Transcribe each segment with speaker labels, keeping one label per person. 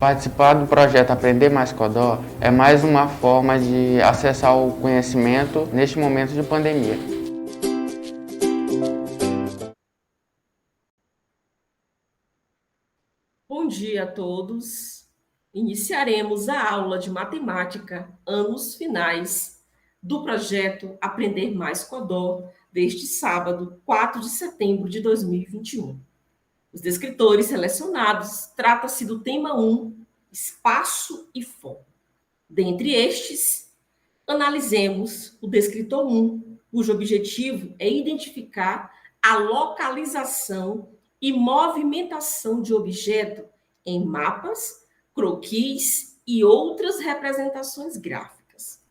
Speaker 1: Participar do projeto Aprender Mais Codó é mais uma forma de acessar o conhecimento neste momento de pandemia.
Speaker 2: Bom dia a todos. Iniciaremos a aula de matemática anos finais do projeto Aprender Mais Codó deste sábado, 4 de setembro de 2021. Os descritores selecionados trata-se do tema 1, espaço e foco. Dentre estes, analisemos o descritor 1, cujo objetivo é identificar a localização e movimentação de objeto em mapas, croquis e outras representações gráficas.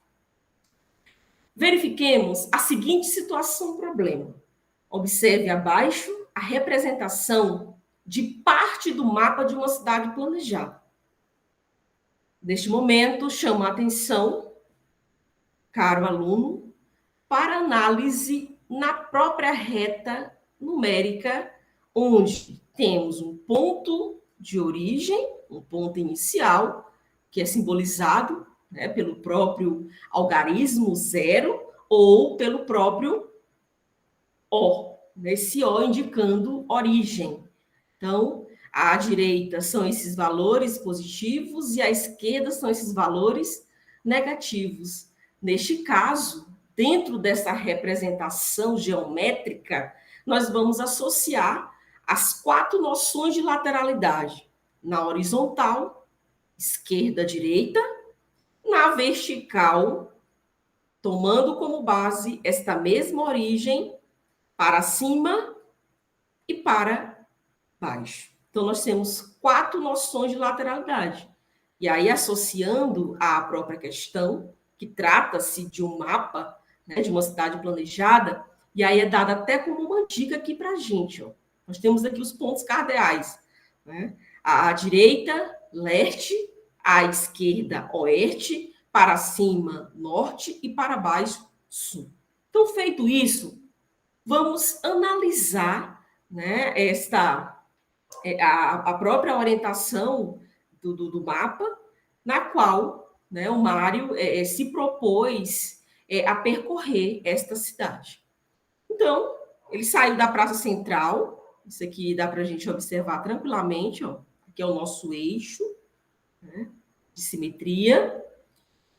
Speaker 2: Verifiquemos a seguinte situação-problema. Observe abaixo a representação de parte do mapa de uma cidade planejada. Neste momento, chama a atenção, caro aluno, para análise na própria reta numérica, onde temos um ponto de origem, um ponto inicial, que é simbolizado, né, pelo próprio algarismo zero ou pelo próprio O, esse O indicando origem. Então, à direita são esses valores positivos e à esquerda são esses valores negativos. Neste caso, dentro dessa representação geométrica, nós vamos associar as 4 noções de lateralidade. Na horizontal, esquerda, direita. Na vertical, tomando como base esta mesma origem para cima e para baixo. Então, nós temos 4 noções de lateralidade. E aí, associando à própria questão, que trata-se de um mapa, né, de uma cidade planejada, e aí é dada até como uma dica aqui para a gente. Ó. Nós temos aqui os pontos cardeais. Né? À direita, leste, à esquerda, oeste, para cima, norte e para baixo, sul. Então, feito isso, vamos analisar, né, a própria orientação do mapa, na qual, né, o Mário se propôs a percorrer esta cidade. Então, ele saiu da Praça Central, isso aqui dá para a gente observar tranquilamente, ó, aqui é o nosso eixo, né, de simetria,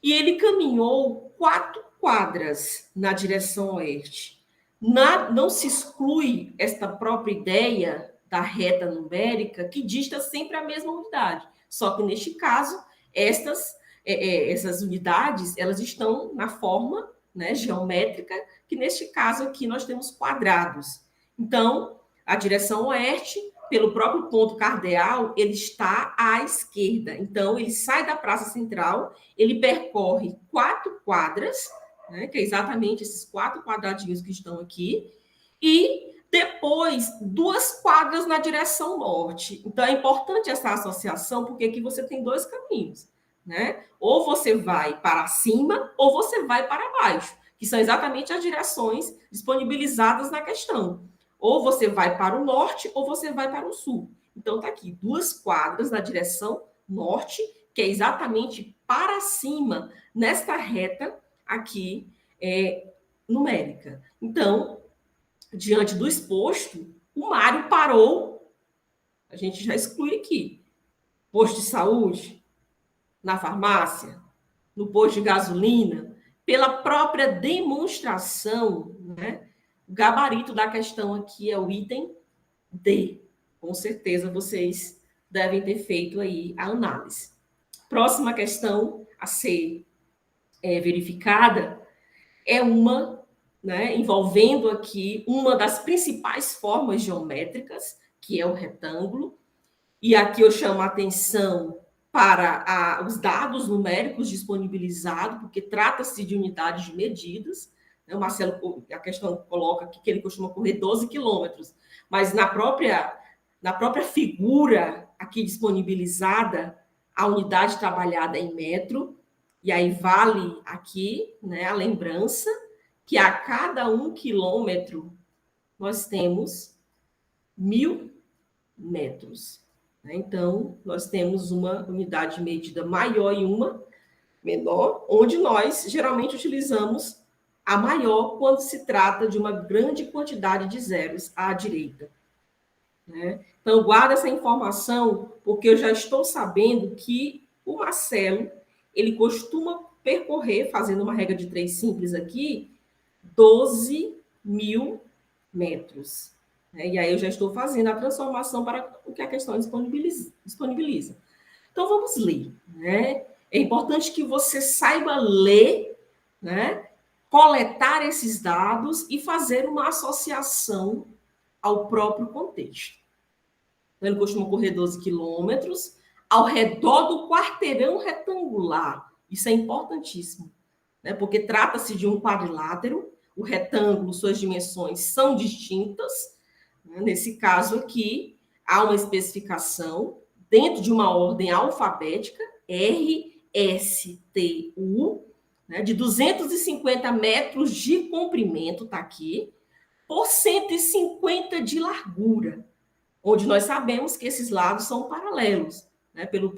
Speaker 2: e ele caminhou 4 quadras na direção oeste. Não se exclui esta própria ideia da reta numérica, que dista sempre a mesma unidade. Só que, neste caso, essas unidades elas estão na forma, né, geométrica, que, neste caso aqui, nós temos quadrados. Então, a direção oeste, pelo próprio ponto cardeal, ele está à esquerda. Então, ele sai da Praça Central, ele percorre 4 quadras, né, que é exatamente esses 4 quadradinhos que estão aqui, e depois 2 quadras na direção norte. Então, é importante essa associação, porque aqui você tem 2 caminhos, né? Ou você vai para cima, ou você vai para baixo, que são exatamente as direções disponibilizadas na questão. Ou você vai para o norte, ou você vai para o sul. Então, está aqui 2 quadras na direção norte, que é exatamente para cima, nesta reta aqui numérica. Então, diante do exposto, o Mário parou, a gente já exclui aqui, posto de saúde, na farmácia, no posto de gasolina, pela própria demonstração, né? O gabarito da questão aqui é o item D. Com certeza vocês devem ter feito aí a análise. Próxima questão a ser verificada é uma, né, envolvendo aqui uma das principais formas geométricas, que é o retângulo. E aqui eu chamo a atenção para os dados numéricos disponibilizados, porque trata-se de unidades de medidas. O Marcelo, a questão coloca aqui que ele costuma correr 12 quilômetros, mas na própria figura aqui disponibilizada, a unidade trabalhada é em metro, e aí vale aqui, né, a lembrança que a cada 1 quilômetro nós temos 1000 metros. né? Então, nós temos uma unidade de medida maior e uma menor, onde nós geralmente utilizamos a maior quando se trata de uma grande quantidade de zeros à direita, né? Então, guarda essa informação, porque eu já estou sabendo que o Marcelo, ele costuma percorrer, fazendo uma regra de 3 simples aqui, 12.000 metros, né? E aí eu já estou fazendo a transformação para o que a questão disponibiliza. Então, vamos ler, né? É importante que você saiba ler, né? Coletar esses dados e fazer uma associação ao próprio contexto. Então, ele costuma correr 12 quilômetros ao redor do quarteirão retangular. Isso é importantíssimo, né? Porque trata-se de um quadrilátero, o retângulo, suas dimensões são distintas, né? Nesse caso aqui, há uma especificação dentro de uma ordem alfabética, R, S, T, U, né? De 250 metros de comprimento, está aqui, por 150 de largura, onde nós sabemos que esses lados são paralelos, né? Pelas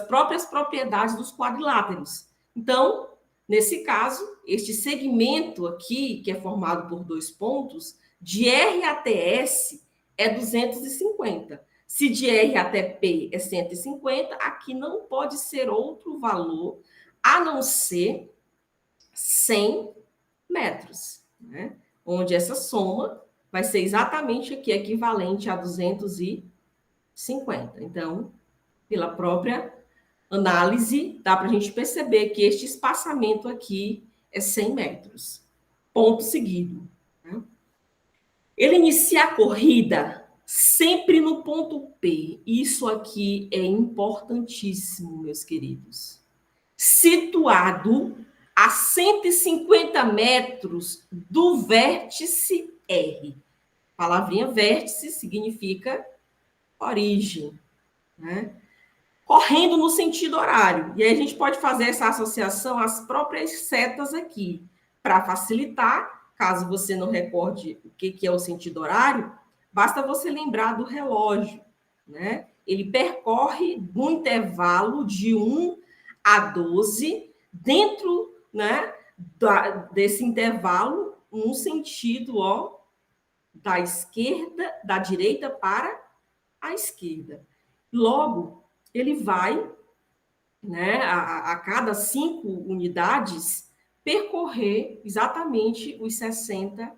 Speaker 2: próprias propriedades dos quadriláteros. Então, nesse caso, este segmento aqui, que é formado por 2 pontos, de R até S é 250. Se de R até P é 150, aqui não pode ser outro valor a não ser 100 metros, né? Onde essa soma vai ser exatamente aqui equivalente a 250. Então, pela própria análise, dá para a gente perceber que este espaçamento aqui é 100 metros. Ponto seguido, né? Ele inicia a corrida sempre no ponto P. Isso aqui é importantíssimo, meus queridos. Situado a 150 metros do vértice R. A palavrinha vértice significa origem, né? Correndo no sentido horário. E aí a gente pode fazer essa associação às próprias setas aqui, para facilitar, caso você não recorde o que é o sentido horário, basta você lembrar do relógio, né? Ele percorre no intervalo de 1 a 12, dentro, né, desse intervalo, um sentido, ó, da direita para a esquerda. Logo, ele vai, né, a cada 5 unidades, percorrer exatamente os 60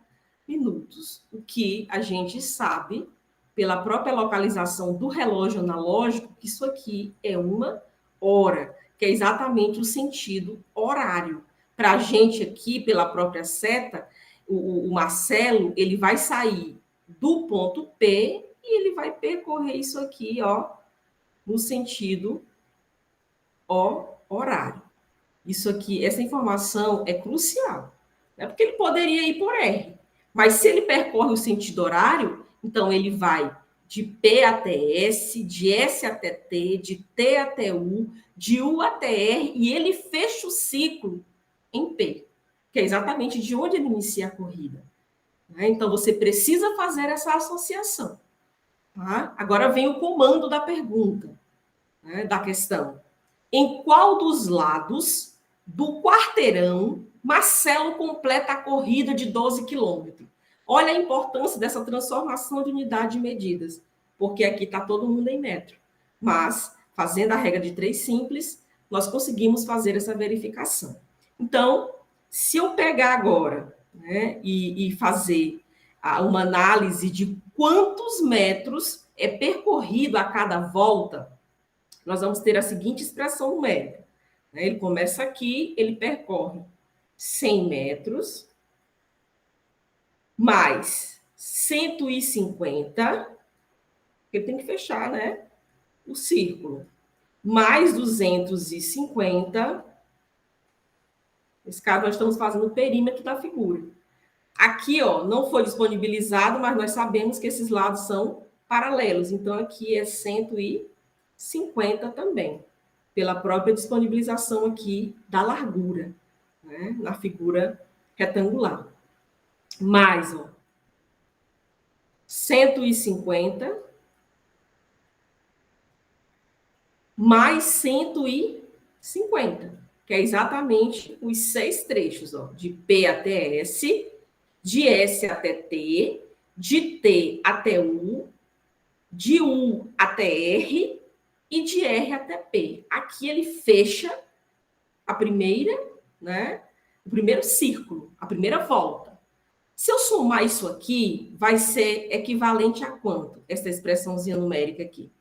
Speaker 2: minutos. O que a gente sabe, pela própria localização do relógio analógico, que isso aqui é 1 hora, que é exatamente o sentido horário. Para a gente aqui, pela própria seta, o Marcelo, ele vai sair do ponto P e ele vai percorrer isso aqui, ó, no sentido horário. Isso aqui, essa informação é crucial, né? Porque ele poderia ir por R, mas se ele percorre o sentido horário, então ele vai de P até S, de S até T, de T até U, de U até R, e ele fecha o ciclo em P, que é exatamente de onde ele inicia a corrida, né? Então, você precisa fazer essa associação, tá? Agora vem o comando da pergunta, né, da questão. Em qual dos lados do quarteirão Marcelo completa a corrida de 12 quilômetros? Olha a importância dessa transformação de unidade de medidas, porque aqui está todo mundo em metro. Mas, fazendo a regra de 3 simples, nós conseguimos fazer essa verificação. Então, se eu pegar agora, né, e fazer uma análise de quantos metros é percorrido a cada volta, nós vamos ter a seguinte expressão numérica, né? Ele começa aqui, ele percorre 100 metros, mais 150, ele tem que fechar, né, o círculo, mais 250, nesse caso nós estamos fazendo o perímetro da figura. Aqui, ó, não foi disponibilizado, mas nós sabemos que esses lados são paralelos, então aqui é 150 também, pela própria disponibilização aqui da largura, né, na figura retangular. Mais, ó, 150 mais 150, que é exatamente os 6 trechos, ó, de P até S, de S até T, de T até U, de U até R e de R até P. Aqui ele fecha a primeira, né? O primeiro círculo, a primeira volta. Se eu somar isso aqui, vai ser equivalente a quanto? Essa expressãozinha numérica aqui,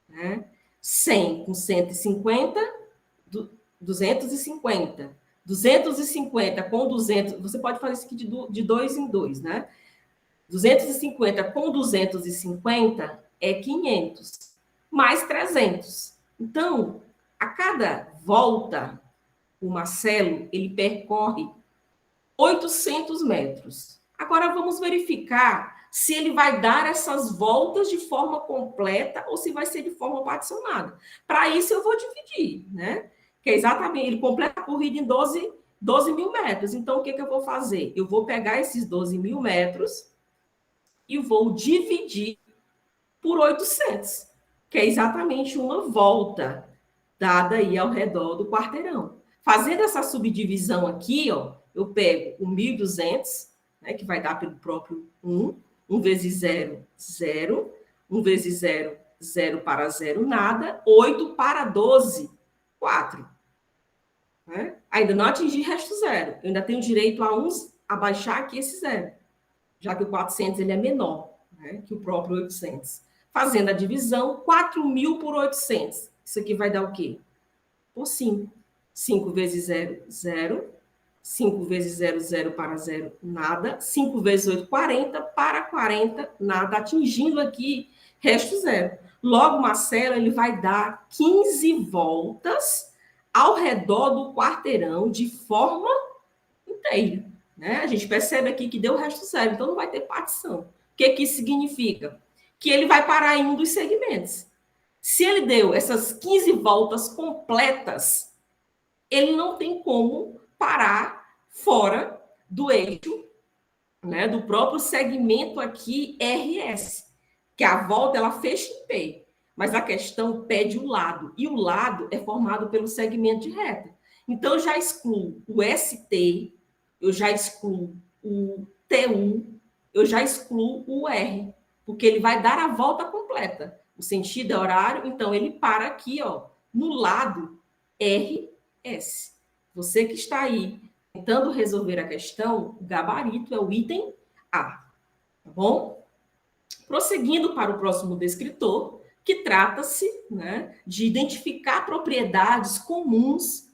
Speaker 2: né? 100 com 150, 250. 250 com 200, você pode fazer isso aqui de 2 em 2, né? 250 com 250 é 500, mais 300. Então, a cada volta, o Marcelo, ele percorre 800 metros. Agora, vamos verificar se ele vai dar essas voltas de forma completa ou se vai ser de forma particionada. Para isso, eu vou dividir, né? Que é exatamente, ele completa a corrida em 12 mil metros. Então, o que eu vou fazer? Eu vou pegar esses 12 mil metros e vou dividir por 800, que é exatamente uma volta dada aí ao redor do quarteirão. Fazendo essa subdivisão aqui, ó, eu pego o 1.200, né, que vai dar pelo próprio 1, 1 vezes 0, 0, 1 vezes 0, 0 para 0, nada, 8 para 12, 4. Né? Ainda não atingi resto zero, eu ainda tenho direito a baixar aqui esse zero, já que o 400 ele é menor, né, que o próprio 800. Fazendo a divisão, 4.000 por 800. Isso aqui vai dar o quê? Por 5. 5 vezes 0, 0. 5 vezes 0, 0 para 0, nada. 5 vezes 8, 40. Para 40, nada. Atingindo aqui, resto zero. Logo, Marcelo, ele vai dar 15 voltas ao redor do quarteirão de forma inteira. Né? A gente percebe aqui que deu o resto zero, então não vai ter partição. O que isso significa? Que ele vai parar em um dos segmentos. Se ele deu essas 15 voltas completas, ele não tem como parar fora do eixo, né, do próprio segmento aqui RS, que a volta ela fecha em P, mas a questão pede o lado, e o lado é formado pelo segmento de reta. Então, eu já excluo o ST, eu já excluo o TU, eu já excluo o R, porque ele vai dar a volta completa. O sentido é horário, então ele para aqui, ó, no lado RS. Você que está aí tentando resolver a questão, o gabarito é o item A, tá bom? Prosseguindo para o próximo descritor, que trata-se, né, de identificar propriedades comuns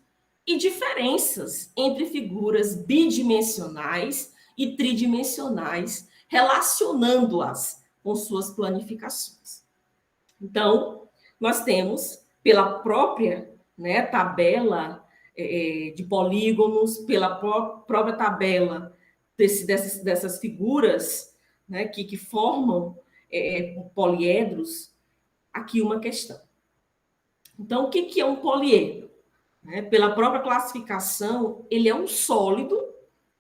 Speaker 2: e diferenças entre figuras bidimensionais e tridimensionais, relacionando-as com suas planificações. Então, nós temos, pela própria, né, tabela de polígonos, pela própria tabela dessas figuras, né, que formam poliedros, aqui uma questão. Então, o que é um poliedro? Né? Pela própria classificação, ele é um sólido,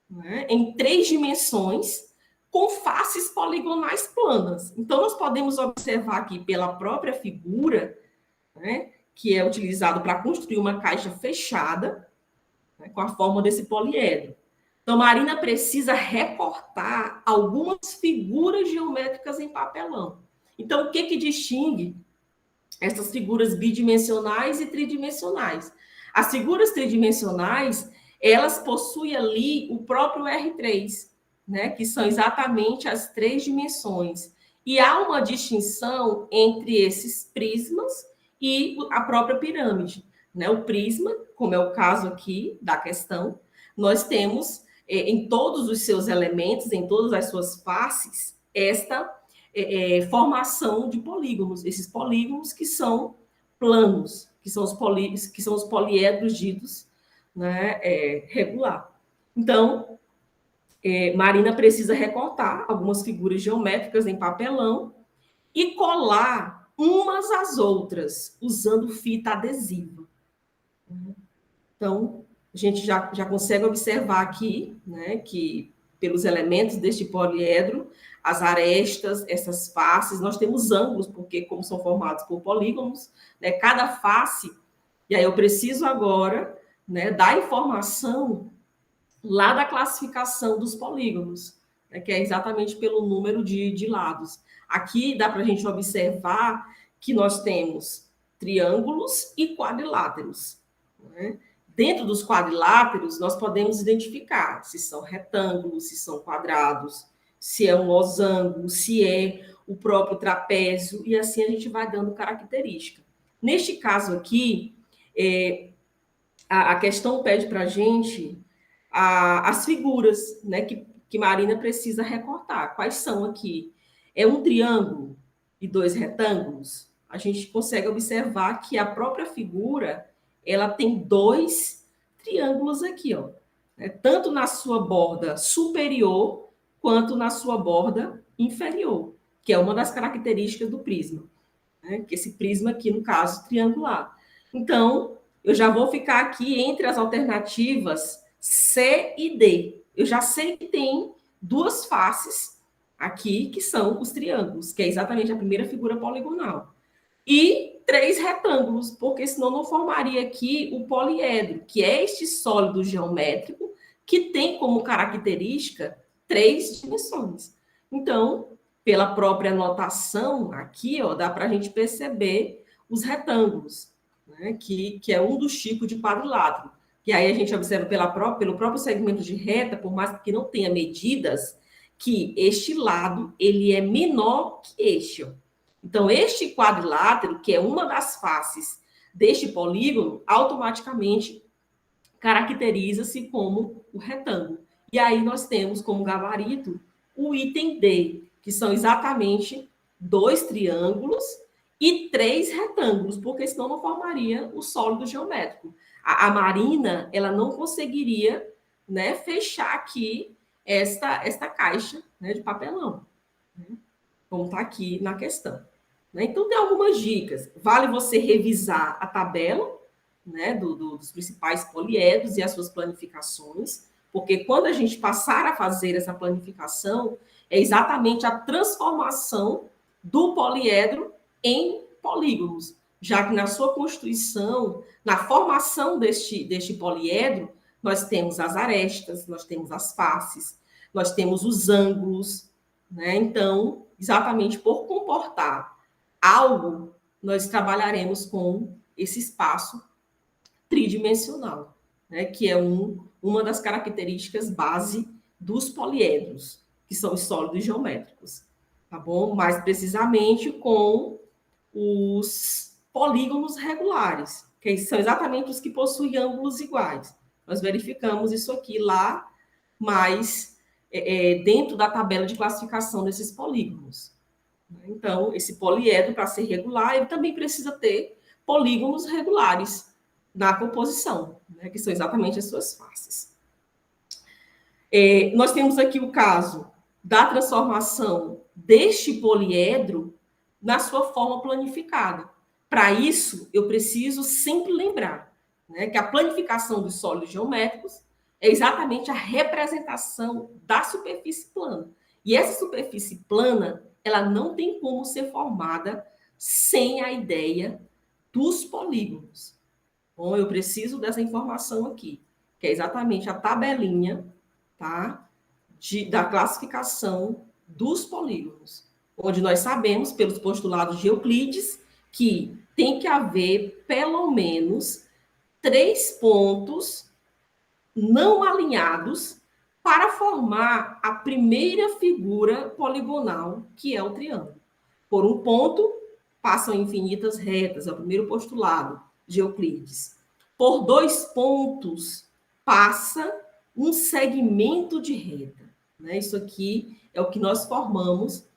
Speaker 2: né, em 3 dimensões, com faces poligonais planas. Então, nós podemos observar aqui pela própria figura, né, que é utilizado para construir uma caixa fechada, né, com a forma desse poliedro. Então, Marina precisa recortar algumas figuras geométricas em papelão. Então, o que distingue essas figuras bidimensionais e tridimensionais? As figuras tridimensionais, elas possuem ali o próprio R3, né, que são exatamente as 3 dimensões. E há uma distinção entre esses prismas e a própria pirâmide. Né? O prisma, como é o caso aqui da questão, nós temos em todos os seus elementos, em todas as suas faces, esta formação de polígonos, esses polígonos que são planos, que são os poliedros ditos, né, regular. Então, Marina precisa recortar algumas figuras geométricas em papelão e colar umas às outras, usando fita adesiva. Então, a gente já consegue observar aqui, né, que pelos elementos deste poliedro, as arestas, essas faces, nós temos ângulos, porque como são formados por polígonos, né, cada face, e aí eu preciso agora, né, da informação lá da classificação dos polígonos, né, que é exatamente pelo número de lados. Aqui dá para a gente observar que nós temos triângulos e quadriláteros, né? Dentro dos quadriláteros, nós podemos identificar se são retângulos, se são quadrados, se é um losango, se é o próprio trapézio, e assim a gente vai dando característica. Neste caso aqui, a questão pede para a gente as figuras, né, que Marina precisa recortar. Quais são aqui? É um triângulo e 2 retângulos? A gente consegue observar que a própria figura ela tem 2 triângulos aqui, ó, né, tanto na sua borda superior quanto na sua borda inferior, que é uma das características do prisma, né, que esse prisma aqui, no caso, triangular. Então, eu já vou ficar aqui entre as alternativas C e D. Eu já sei que tem 2 faces aqui, que são os triângulos, que é exatamente a primeira figura poligonal. E 3 retângulos, porque senão não formaria aqui o poliedro, que é este sólido geométrico que tem como característica 3 dimensões. Então, pela própria notação aqui, ó, dá para a gente perceber os retângulos, né, que é um dos tipos de quadrilátero. E aí a gente observa pelo próprio segmento de reta, por mais que não tenha medidas, que este lado ele é menor que este, ó. Então, este quadrilátero, que é uma das faces deste polígono, automaticamente caracteriza-se como o retângulo. E aí nós temos como gabarito o item D, que são exatamente 2 triângulos e 3 retângulos, porque senão não formaria o sólido geométrico. A Marina, ela não conseguiria, né, fechar aqui esta caixa, né, de papelão, né, como está aqui na questão. Né? Então, tem algumas dicas. Vale você revisar a tabela, né, dos principais poliedros e as suas planificações, porque quando a gente passar a fazer essa planificação, é exatamente a transformação do poliedro em polígonos, já que na sua constituição, na formação deste poliedro, nós temos as arestas, nós temos as faces, nós temos os ângulos, né? Então, exatamente por comportar algo, nós trabalharemos com esse espaço tridimensional, né? Que é uma das características base dos poliedros, que são os sólidos geométricos, tá bom? Mais precisamente com os polígonos regulares, que são exatamente os que possuem ângulos iguais. Nós verificamos isso aqui lá, mas dentro da tabela de classificação desses polígonos. Então, esse poliedro, para ser regular, ele também precisa ter polígonos regulares na composição, né, que são exatamente as suas faces. Nós temos aqui o caso da transformação deste poliedro na sua forma planificada. Para isso, eu preciso sempre lembrar, né, que a planificação dos sólidos geométricos é exatamente a representação da superfície plana. E essa superfície plana, ela não tem como ser formada sem a ideia dos polígonos. Bom, eu preciso dessa informação aqui, que é exatamente a tabelinha, tá, da classificação dos polígonos, onde nós sabemos, pelos postulados de Euclides, que tem que haver pelo menos 3 pontos não alinhados para formar a primeira figura poligonal, que é o triângulo. Por um ponto, passam infinitas retas, é o primeiro postulado de Euclides. Por 2 pontos, passa um segmento de reta. Né? Isso aqui é o que nós formamos,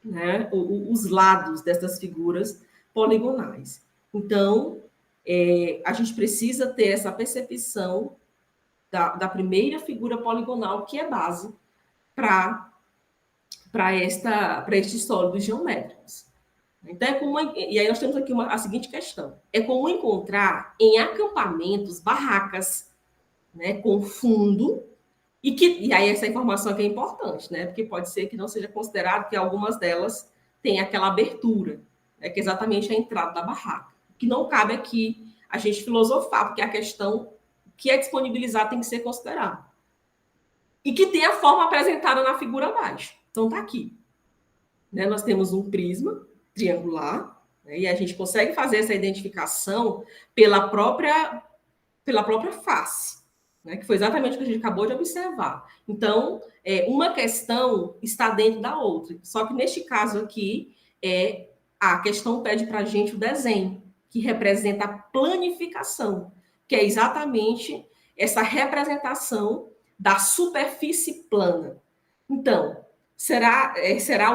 Speaker 2: né, os lados dessas figuras poligonais. Então, a gente precisa ter essa percepção da primeira figura poligonal, que é base para estes sólidos geométricos. Então, e aí nós temos aqui a seguinte questão. É comum encontrar em acampamentos barracas, né, com fundo E aí essa informação aqui é importante, né? Porque pode ser que não seja considerado que algumas delas têm aquela abertura, né? Que é exatamente a entrada da barraca. Que não cabe aqui a gente filosofar, porque a questão que é disponibilizada tem que ser considerada. E que tem a forma apresentada na figura abaixo. Então tá aqui. Né? Nós temos um prisma triangular, né? E a gente consegue fazer essa identificação pela própria face, né? Que foi exatamente o que a gente acabou de observar. Então, uma questão está dentro da outra. Só que neste caso aqui, a questão pede para a gente o desenho, que representa a planificação, que é exatamente essa representação da superfície plana. Então, será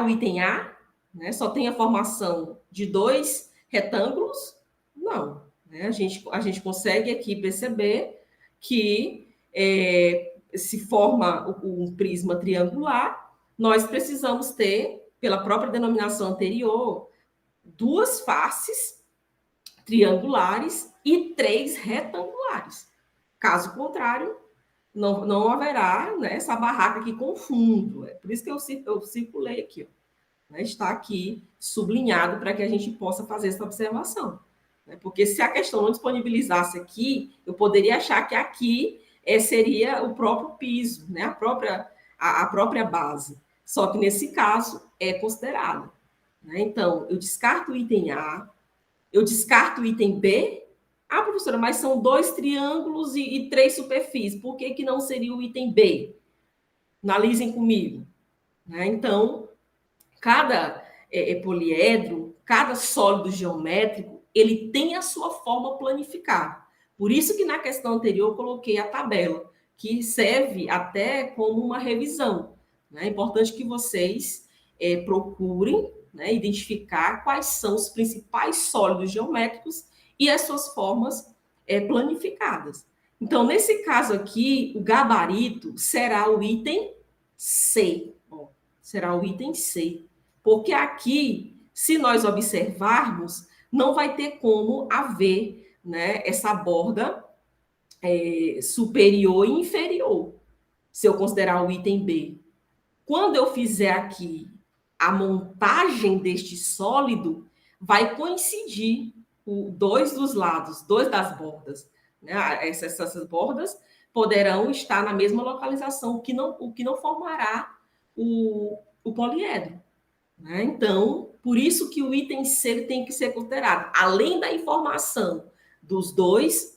Speaker 2: o item A? Né? Só tem a formação de 2 retângulos? Não. Né? A gente consegue aqui perceber que se forma um prisma triangular, nós precisamos ter, pela própria denominação anterior, 2 faces triangulares e 3 retangulares. Caso contrário, não haverá, né, essa barraca aqui com fundo. É por isso que eu circulei aqui. Ó, né, está aqui sublinhado para que a gente possa fazer essa observação. Né, porque se a questão não disponibilizasse aqui, eu poderia achar que aqui seria o próprio piso, né, a própria base. Só que nesse caso é considerado. Né? Então, eu descarto o item A, eu descarto o item B. Ah, professora, mas são 2 triângulos e 3 superfícies. Por que não seria o item B? Analisem comigo. Né? Então, cada poliedro, cada sólido geométrico, ele tem a sua forma planificada. Por isso que na questão anterior eu coloquei a tabela, que serve até como uma revisão. Né? É importante que vocês procurem, né, identificar quais são os principais sólidos geométricos e as suas formas planificadas. Então, nesse caso aqui, o gabarito será o item C. Ó, será o item C. Porque aqui, se nós observarmos, não vai ter como haver, né, essa borda superior e inferior, se eu considerar o item B. Quando eu fizer aqui a montagem deste sólido, vai coincidir 2 dos lados, 2 das bordas. Né? Essas bordas poderão estar na mesma localização, o que não formará o poliedro. Né? Então, por isso que o item C tem que ser considerado. Além da informação dos 2,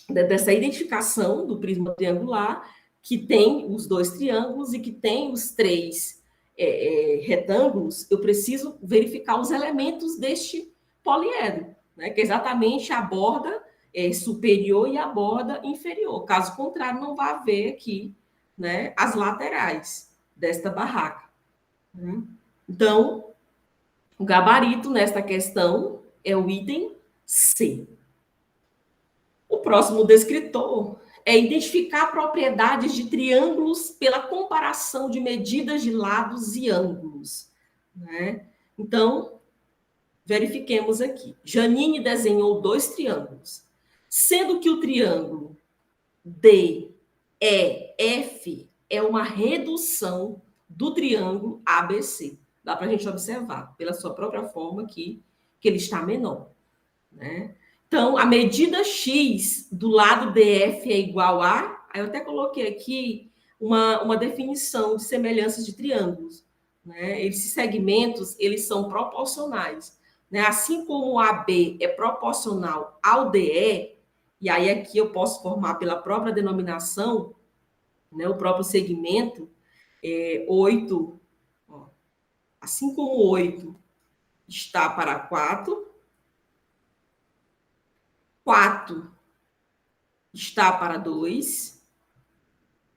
Speaker 2: dessa identificação do prisma triangular, que tem os 2 triângulos e que tem os 3 retângulos, eu preciso verificar os elementos deste poliedro, né? Que é exatamente a borda superior e a borda inferior. Caso contrário, não vai haver aqui, né, as laterais desta barraca. Né? Então, o gabarito nesta questão é o item C. O próximo descritor é identificar propriedades de triângulos pela comparação de medidas de lados e ângulos. Né? Então, verifiquemos aqui. Janine desenhou 2 triângulos, sendo que o triângulo DEF é uma redução do triângulo ABC. Dá para a gente observar, pela sua própria forma aqui, que ele está menor. Né? Então, a medida X do lado DF é igual a... Aí eu até coloquei aqui uma definição de semelhanças de triângulos. Né? Esses segmentos, eles são proporcionais. Né? Assim como o AB é proporcional ao DE, e aí aqui eu posso formar pela própria denominação, né, o próprio segmento, 8, ó, assim como 8 está para 4, 4 está para 2,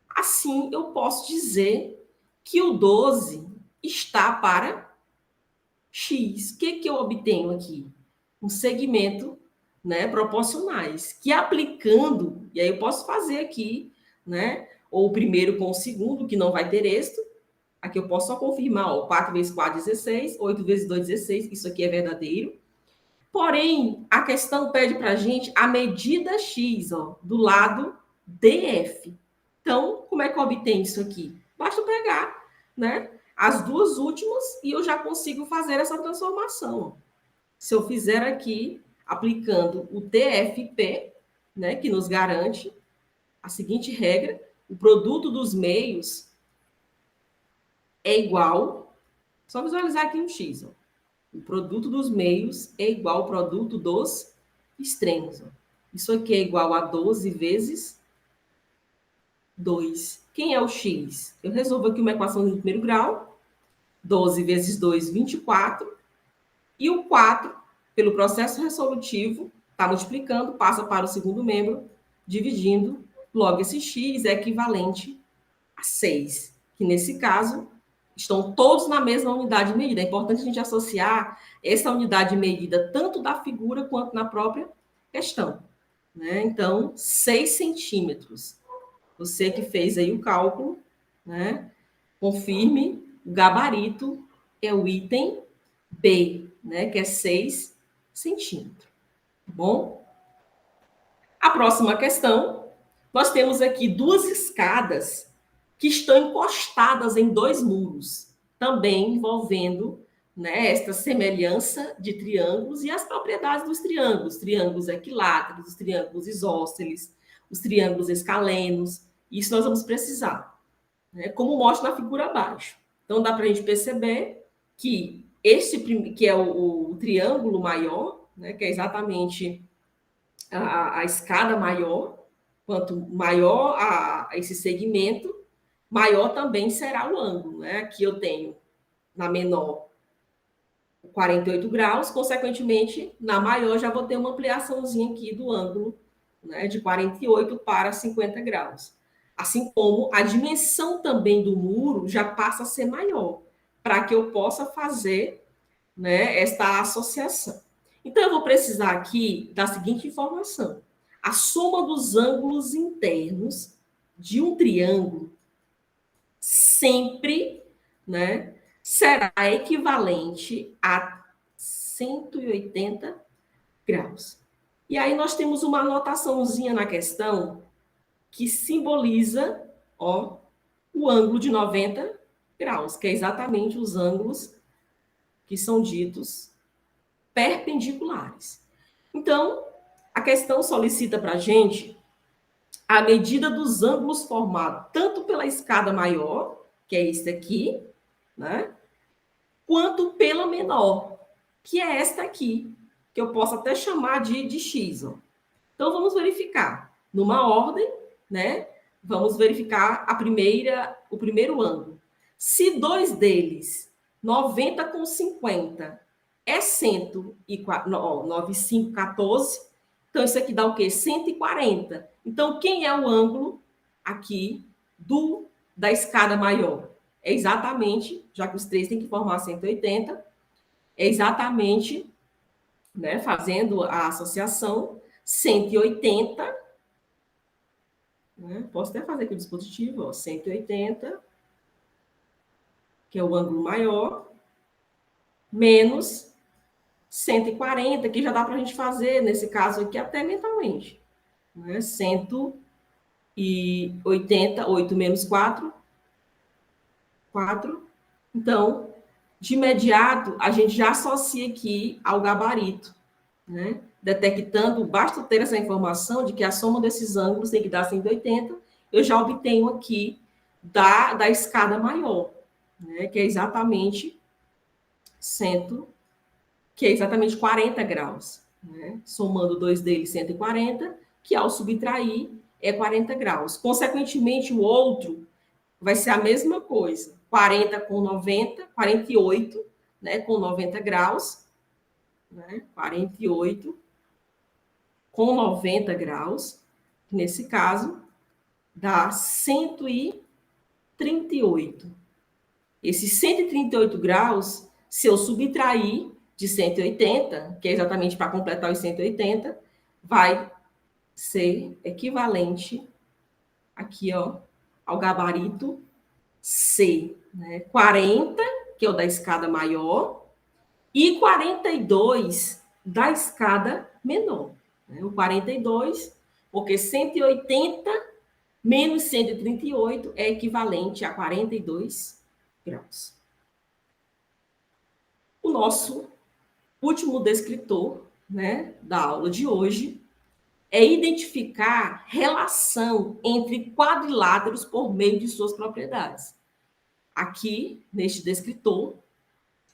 Speaker 2: assim eu posso dizer que o 12 está para X. O que eu obtenho aqui? Um segmento, né, proporcionais, que aplicando, e aí eu posso fazer aqui, né, ou o primeiro com o segundo, que não vai ter êxito, aqui eu posso só confirmar, ó, 4 vezes 4, 16, 8 vezes 2, 16, isso aqui é verdadeiro. Porém, a questão pede para a gente a medida X, ó, do lado DF. Então, Como é que eu obtenho isso aqui? Basta pegar, né, as duas últimas e eu já consigo fazer essa transformação. Se eu fizer aqui, aplicando o TFP, né, que nos garante a seguinte regra: o produto dos meios é igual, só visualizar aqui um X, ó. O produto dos meios é igual ao produto dos extremos. Ó. Isso aqui é igual a 12 vezes 2. Quem é o X? Eu resolvo aqui uma equação de primeiro grau. 12 vezes 2, 24. E o 4, pelo processo resolutivo, está multiplicando, passa para o segundo membro, dividindo. Logo, esse X é equivalente a 6, que nesse caso estão todos na mesma unidade de medida. É importante a gente associar essa unidade de medida tanto da figura quanto na própria questão. Né? Então, 6 centímetros. Você que fez aí o cálculo, né? Confirme, o gabarito é o item B, né? Que é 6 centímetros. Tá bom? A próxima questão, nós temos aqui duas escadas que estão encostadas em dois muros, também envolvendo, né, esta semelhança de triângulos e as propriedades dos triângulos, triângulos equiláteros, os triângulos isósceles, os triângulos escalenos. Isso nós vamos precisar, né, como mostra na figura abaixo. Então, dá para a gente perceber que este que é o triângulo maior, né, que é exatamente a escada maior, quanto maior esse segmento, maior também será o ângulo. Né? Aqui eu tenho, na menor, 48 graus, consequentemente, na maior já vou ter uma ampliaçãozinha aqui do ângulo, né, de 48 para 50 graus. Assim como a dimensão também do muro já passa a ser maior, para que eu possa fazer, né, esta associação. Então, eu vou precisar aqui da seguinte informação. A soma dos ângulos internos de um triângulo sempre, né, será equivalente a 180 graus. E aí nós temos uma anotaçãozinha na questão que simboliza, ó, o ângulo de 90 graus, que é exatamente os ângulos que são ditos perpendiculares. Então, a questão solicita para a gente a medida dos ângulos formados tanto pela escada maior, que é esse aqui, né, quanto pela menor, que é esta aqui, que eu posso até chamar de X. Ó. Então, vamos verificar. Numa ordem, né, vamos verificar o primeiro ângulo. Se dois deles, 90 com 50, é 9514, então isso aqui dá o quê? 140. Então, quem é o ângulo aqui da escada maior? É exatamente, já que os três têm que formar 180, é exatamente, né, fazendo a associação, 180, né, posso até fazer aqui o dispositivo, ó, 180, que é o ângulo maior, menos 140, que já dá para a gente fazer, nesse caso aqui, até mentalmente. Né? 180, 8 menos 4, 4. Então, de imediato, a gente já associa aqui ao gabarito. Né? Detectando, basta ter essa informação de que a soma desses ângulos tem que dar 180, eu já obtenho aqui da escada maior, né? Que é exatamente 40 graus. Né? Somando dois deles, 140, que ao subtrair é 40 graus. Consequentemente, o outro vai ser a mesma coisa. 40 com 90, 48, né, com 90 graus. Né? 48 com 90 graus. Nesse caso, dá 138. Esses 138 graus, se eu subtrair de 180, que é exatamente para completar os 180, vai ser equivalente aqui, ó, ao gabarito C, né? 40, que é o da escada maior, e 42 da escada menor. Né? O 42, porque 180 menos 138 é equivalente a 42 graus. O nosso último descritor, né, da aula de hoje é identificar relação entre quadriláteros por meio de suas propriedades. Aqui, neste descritor,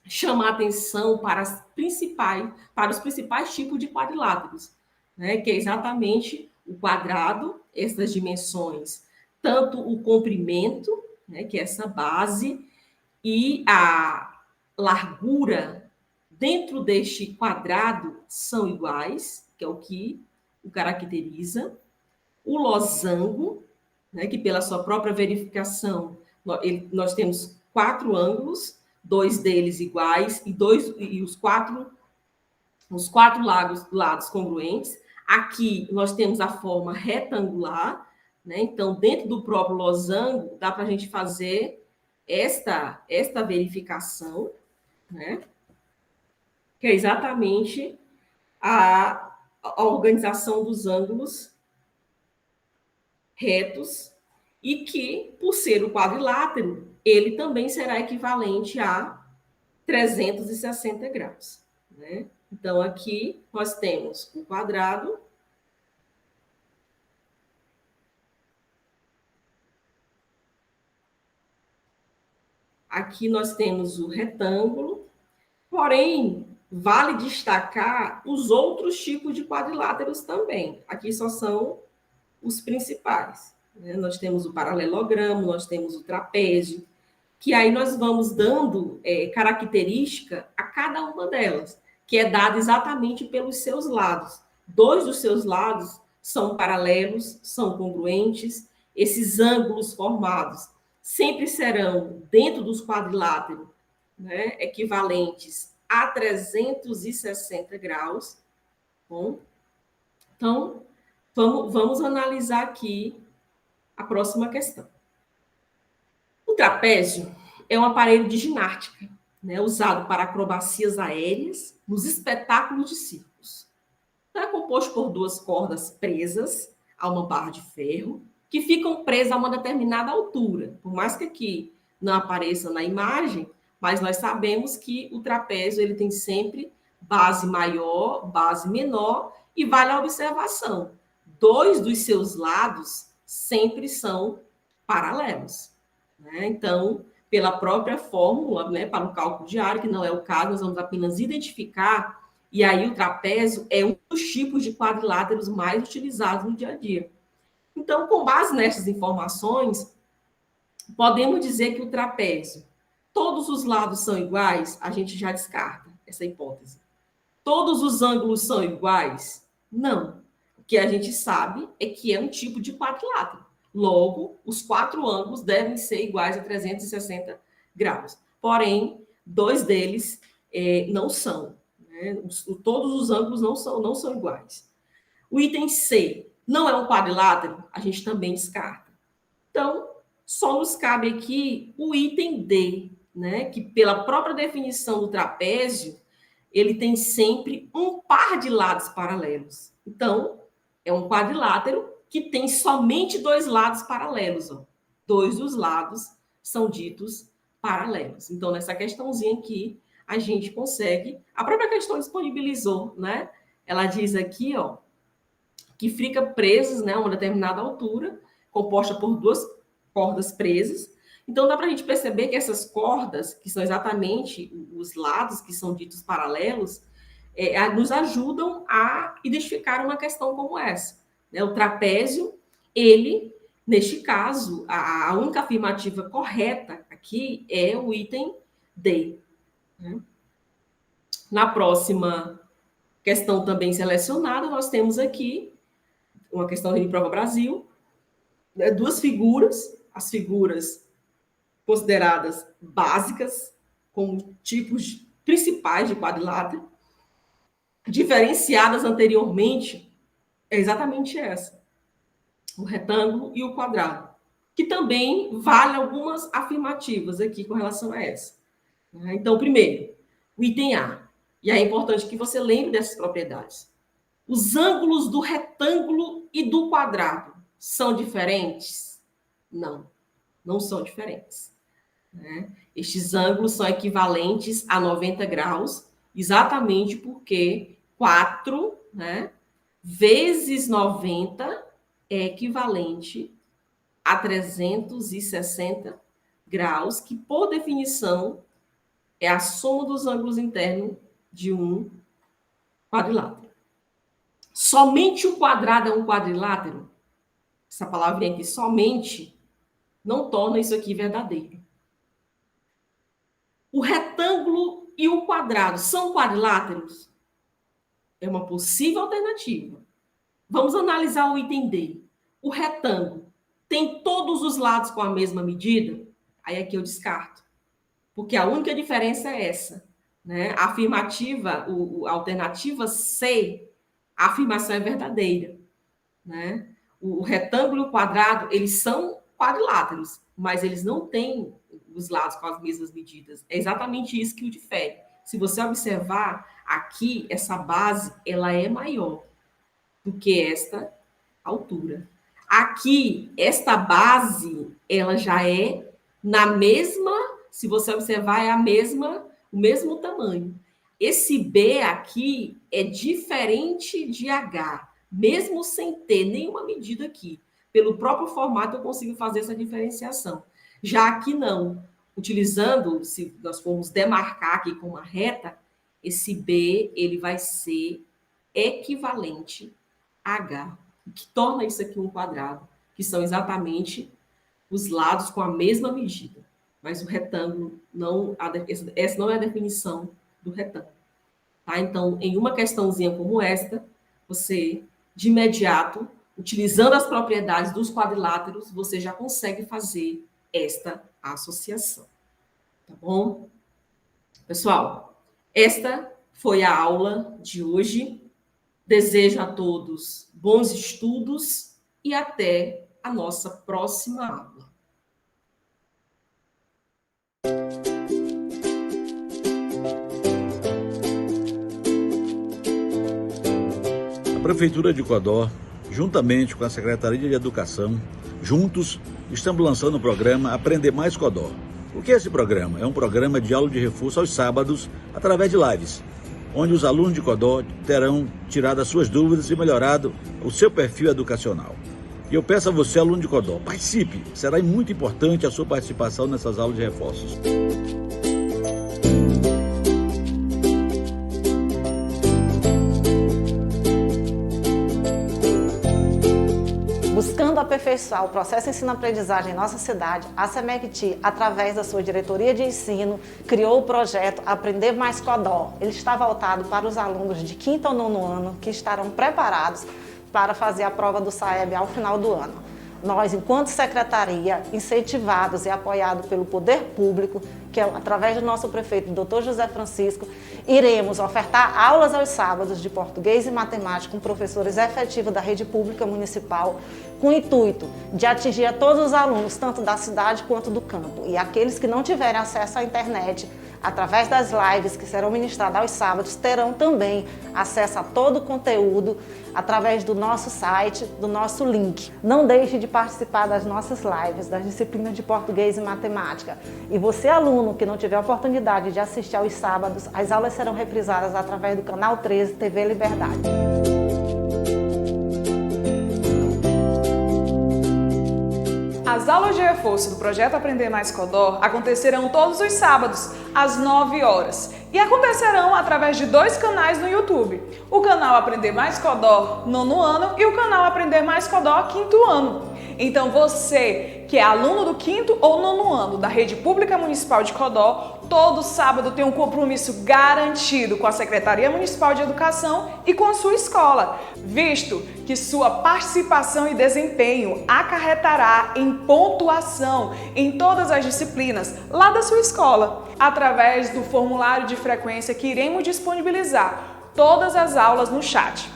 Speaker 2: chama a atenção para os principais tipos de quadriláteros, né, que é exatamente o quadrado, essas dimensões, tanto o comprimento, né, que é essa base, e a largura dentro deste quadrado são iguais, que é o que o caracteriza. O losango, né, que pela sua própria verificação, nós temos 4 ângulos, 2 deles iguais e os quatro lados congruentes. Aqui nós temos a forma retangular, né? Então, dentro do próprio losango, dá para a gente fazer esta verificação, né? Que é exatamente a organização dos ângulos retos e que, por ser o quadrilátero, ele também será equivalente a 360 graus, né? Então, aqui nós temos o quadrado, aqui nós temos o retângulo, porém, vale destacar os outros tipos de quadriláteros também. Aqui só são os principais, né? Nós temos o paralelogramo, nós temos o trapézio, que aí nós vamos dando característica a cada uma delas, que é dada exatamente pelos seus lados. 2 dos seus lados são paralelos, são congruentes, esses ângulos formados sempre serão, dentro dos quadriláteros, né, equivalentes a 360 graus. Bom, então, vamos analisar aqui a próxima questão. O trapézio é um aparelho de ginástica, né, usado para acrobacias aéreas nos espetáculos de circos. Então, é composto por 2 cordas presas a uma barra de ferro, que ficam presas a uma determinada altura. Por mais que aqui não apareça na imagem, mas nós sabemos que o trapézio ele tem sempre base maior, base menor, e vale a observação: 2 dos seus lados sempre são paralelos, né? Então, pela própria fórmula, né, para o cálculo diário, que não é o caso, nós vamos apenas identificar, e aí o trapézio é um dos tipos de quadriláteros mais utilizados no dia a dia. Então, com base nessas informações, podemos dizer que o trapézio, todos os lados são iguais? A gente já descarta essa hipótese. Todos os ângulos são iguais? Não. O que a gente sabe é que é um tipo de quadrilátero. Logo, os 4 ângulos devem ser iguais a 360 graus. Porém, 2 deles não são, né? Todos os ângulos não são iguais. O item C não é um quadrilátero? A gente também descarta. Então, só nos cabe aqui o item D, né? Que pela própria definição do trapézio, ele tem sempre um par de lados paralelos. Então, é um quadrilátero que tem somente 2 lados paralelos. 2 dos lados são ditos paralelos. Então, nessa questãozinha aqui, a gente consegue... A própria questão disponibilizou, né? Ela diz aqui, ó, que fica presos, né, a uma determinada altura, composta por 2 cordas presas. Então, dá para a gente perceber que essas cordas, que são exatamente os lados que são ditos paralelos, nos ajudam a identificar uma questão como essa. O trapézio, ele, neste caso, a única afirmativa correta aqui é o item D. Na próxima questão também selecionada, nós temos aqui uma questão de Prova Brasil, 2 figuras, as figuras consideradas básicas, como tipos principais de quadrilátero, diferenciadas anteriormente, é exatamente essa, o retângulo e o quadrado, que também vale algumas afirmativas aqui com relação a essa. Então, primeiro, o item A, e é importante que você lembre dessas propriedades. Os ângulos do retângulo e do quadrado são diferentes? Não, não são diferentes. Né? Estes ângulos são equivalentes a 90 graus, exatamente porque 4, né, vezes 90 é equivalente a 360 graus, que, por definição, é a soma dos ângulos internos de um quadrilátero. Somente o quadrado é um quadrilátero? Essa palavrinha aqui, somente, não torna isso aqui verdadeiro. O retângulo e o quadrado são quadriláteros? É uma possível alternativa. Vamos analisar o item D. O retângulo tem todos os lados com a mesma medida? Aí aqui eu descarto. Porque a única diferença é essa. Né? A afirmativa, a alternativa C, a afirmação é verdadeira. Né? O retângulo e o quadrado, eles são quadriláteros, mas eles não têm os lados com as mesmas medidas. É exatamente isso que o difere. Se você observar, aqui, essa base, ela é maior do que esta altura. Aqui, esta base, ela já é na mesma, se você observar, é o mesmo tamanho. Esse B aqui é diferente de H, mesmo sem ter nenhuma medida aqui. Pelo próprio formato, eu consigo fazer essa diferenciação. Já aqui não. Utilizando, se nós formos demarcar aqui com uma reta, esse B ele vai ser equivalente a H, o que torna isso aqui um quadrado, que são exatamente os lados com a mesma medida. Mas o retângulo, essa não é a definição do retângulo. Tá? Então, em uma questãozinha como esta, você, de imediato, utilizando as propriedades dos quadriláteros, você já consegue fazer esta associação. Tá bom? Pessoal, esta foi a aula de hoje. Desejo a todos bons estudos e até a nossa próxima aula.
Speaker 3: A Prefeitura de Codó, juntamente com a Secretaria de Educação, juntos estamos lançando o programa Aprender Mais Codó. O que é esse programa? É um programa de aula de reforço aos sábados, através de lives, onde os alunos de Codó terão tirado as suas dúvidas e melhorado o seu perfil educacional. E eu peço a você, aluno de Codó, participe. Será muito importante a sua participação nessas aulas de reforços.
Speaker 4: Buscando aperfeiçoar o processo ensino-aprendizagem em nossa cidade, a SEMECTI, através da sua diretoria de ensino, criou o projeto Aprender Mais Codó. Ele está voltado para os alunos de 5º ao 9º ano que estarão preparados para fazer a prova do SAEB ao final do ano. Nós, enquanto secretaria, incentivados e apoiados pelo poder público, que é através do nosso prefeito, Dr. José Francisco, iremos ofertar aulas aos sábados de português e matemática com professores efetivos da rede pública municipal, com o intuito de atingir a todos os alunos, tanto da cidade quanto do campo. E aqueles que não tiverem acesso à internet, através das lives que serão ministradas aos sábados, terão também acesso a todo o conteúdo através do nosso site, do nosso link. Não deixe de participar das nossas lives, das disciplinas de português e matemática. E você, aluno, que não tiver a oportunidade de assistir aos sábados, as aulas serão reprisadas através do canal 13 TV Liberdade.
Speaker 5: As aulas de reforço do projeto Aprender Mais Codó acontecerão todos os sábados, às 9 horas. E acontecerão através de 2 canais no YouTube. O canal Aprender Mais Codó 9º ano e o canal Aprender Mais Codó 5º ano. Então você, que é aluno do 5º ou 9º ano da Rede Pública Municipal de Codó, todo sábado tem um compromisso garantido com a Secretaria Municipal de Educação e com a sua escola, visto que sua participação e desempenho acarretará em pontuação em todas as disciplinas lá da sua escola, através do formulário de frequência que iremos disponibilizar todas as aulas no chat.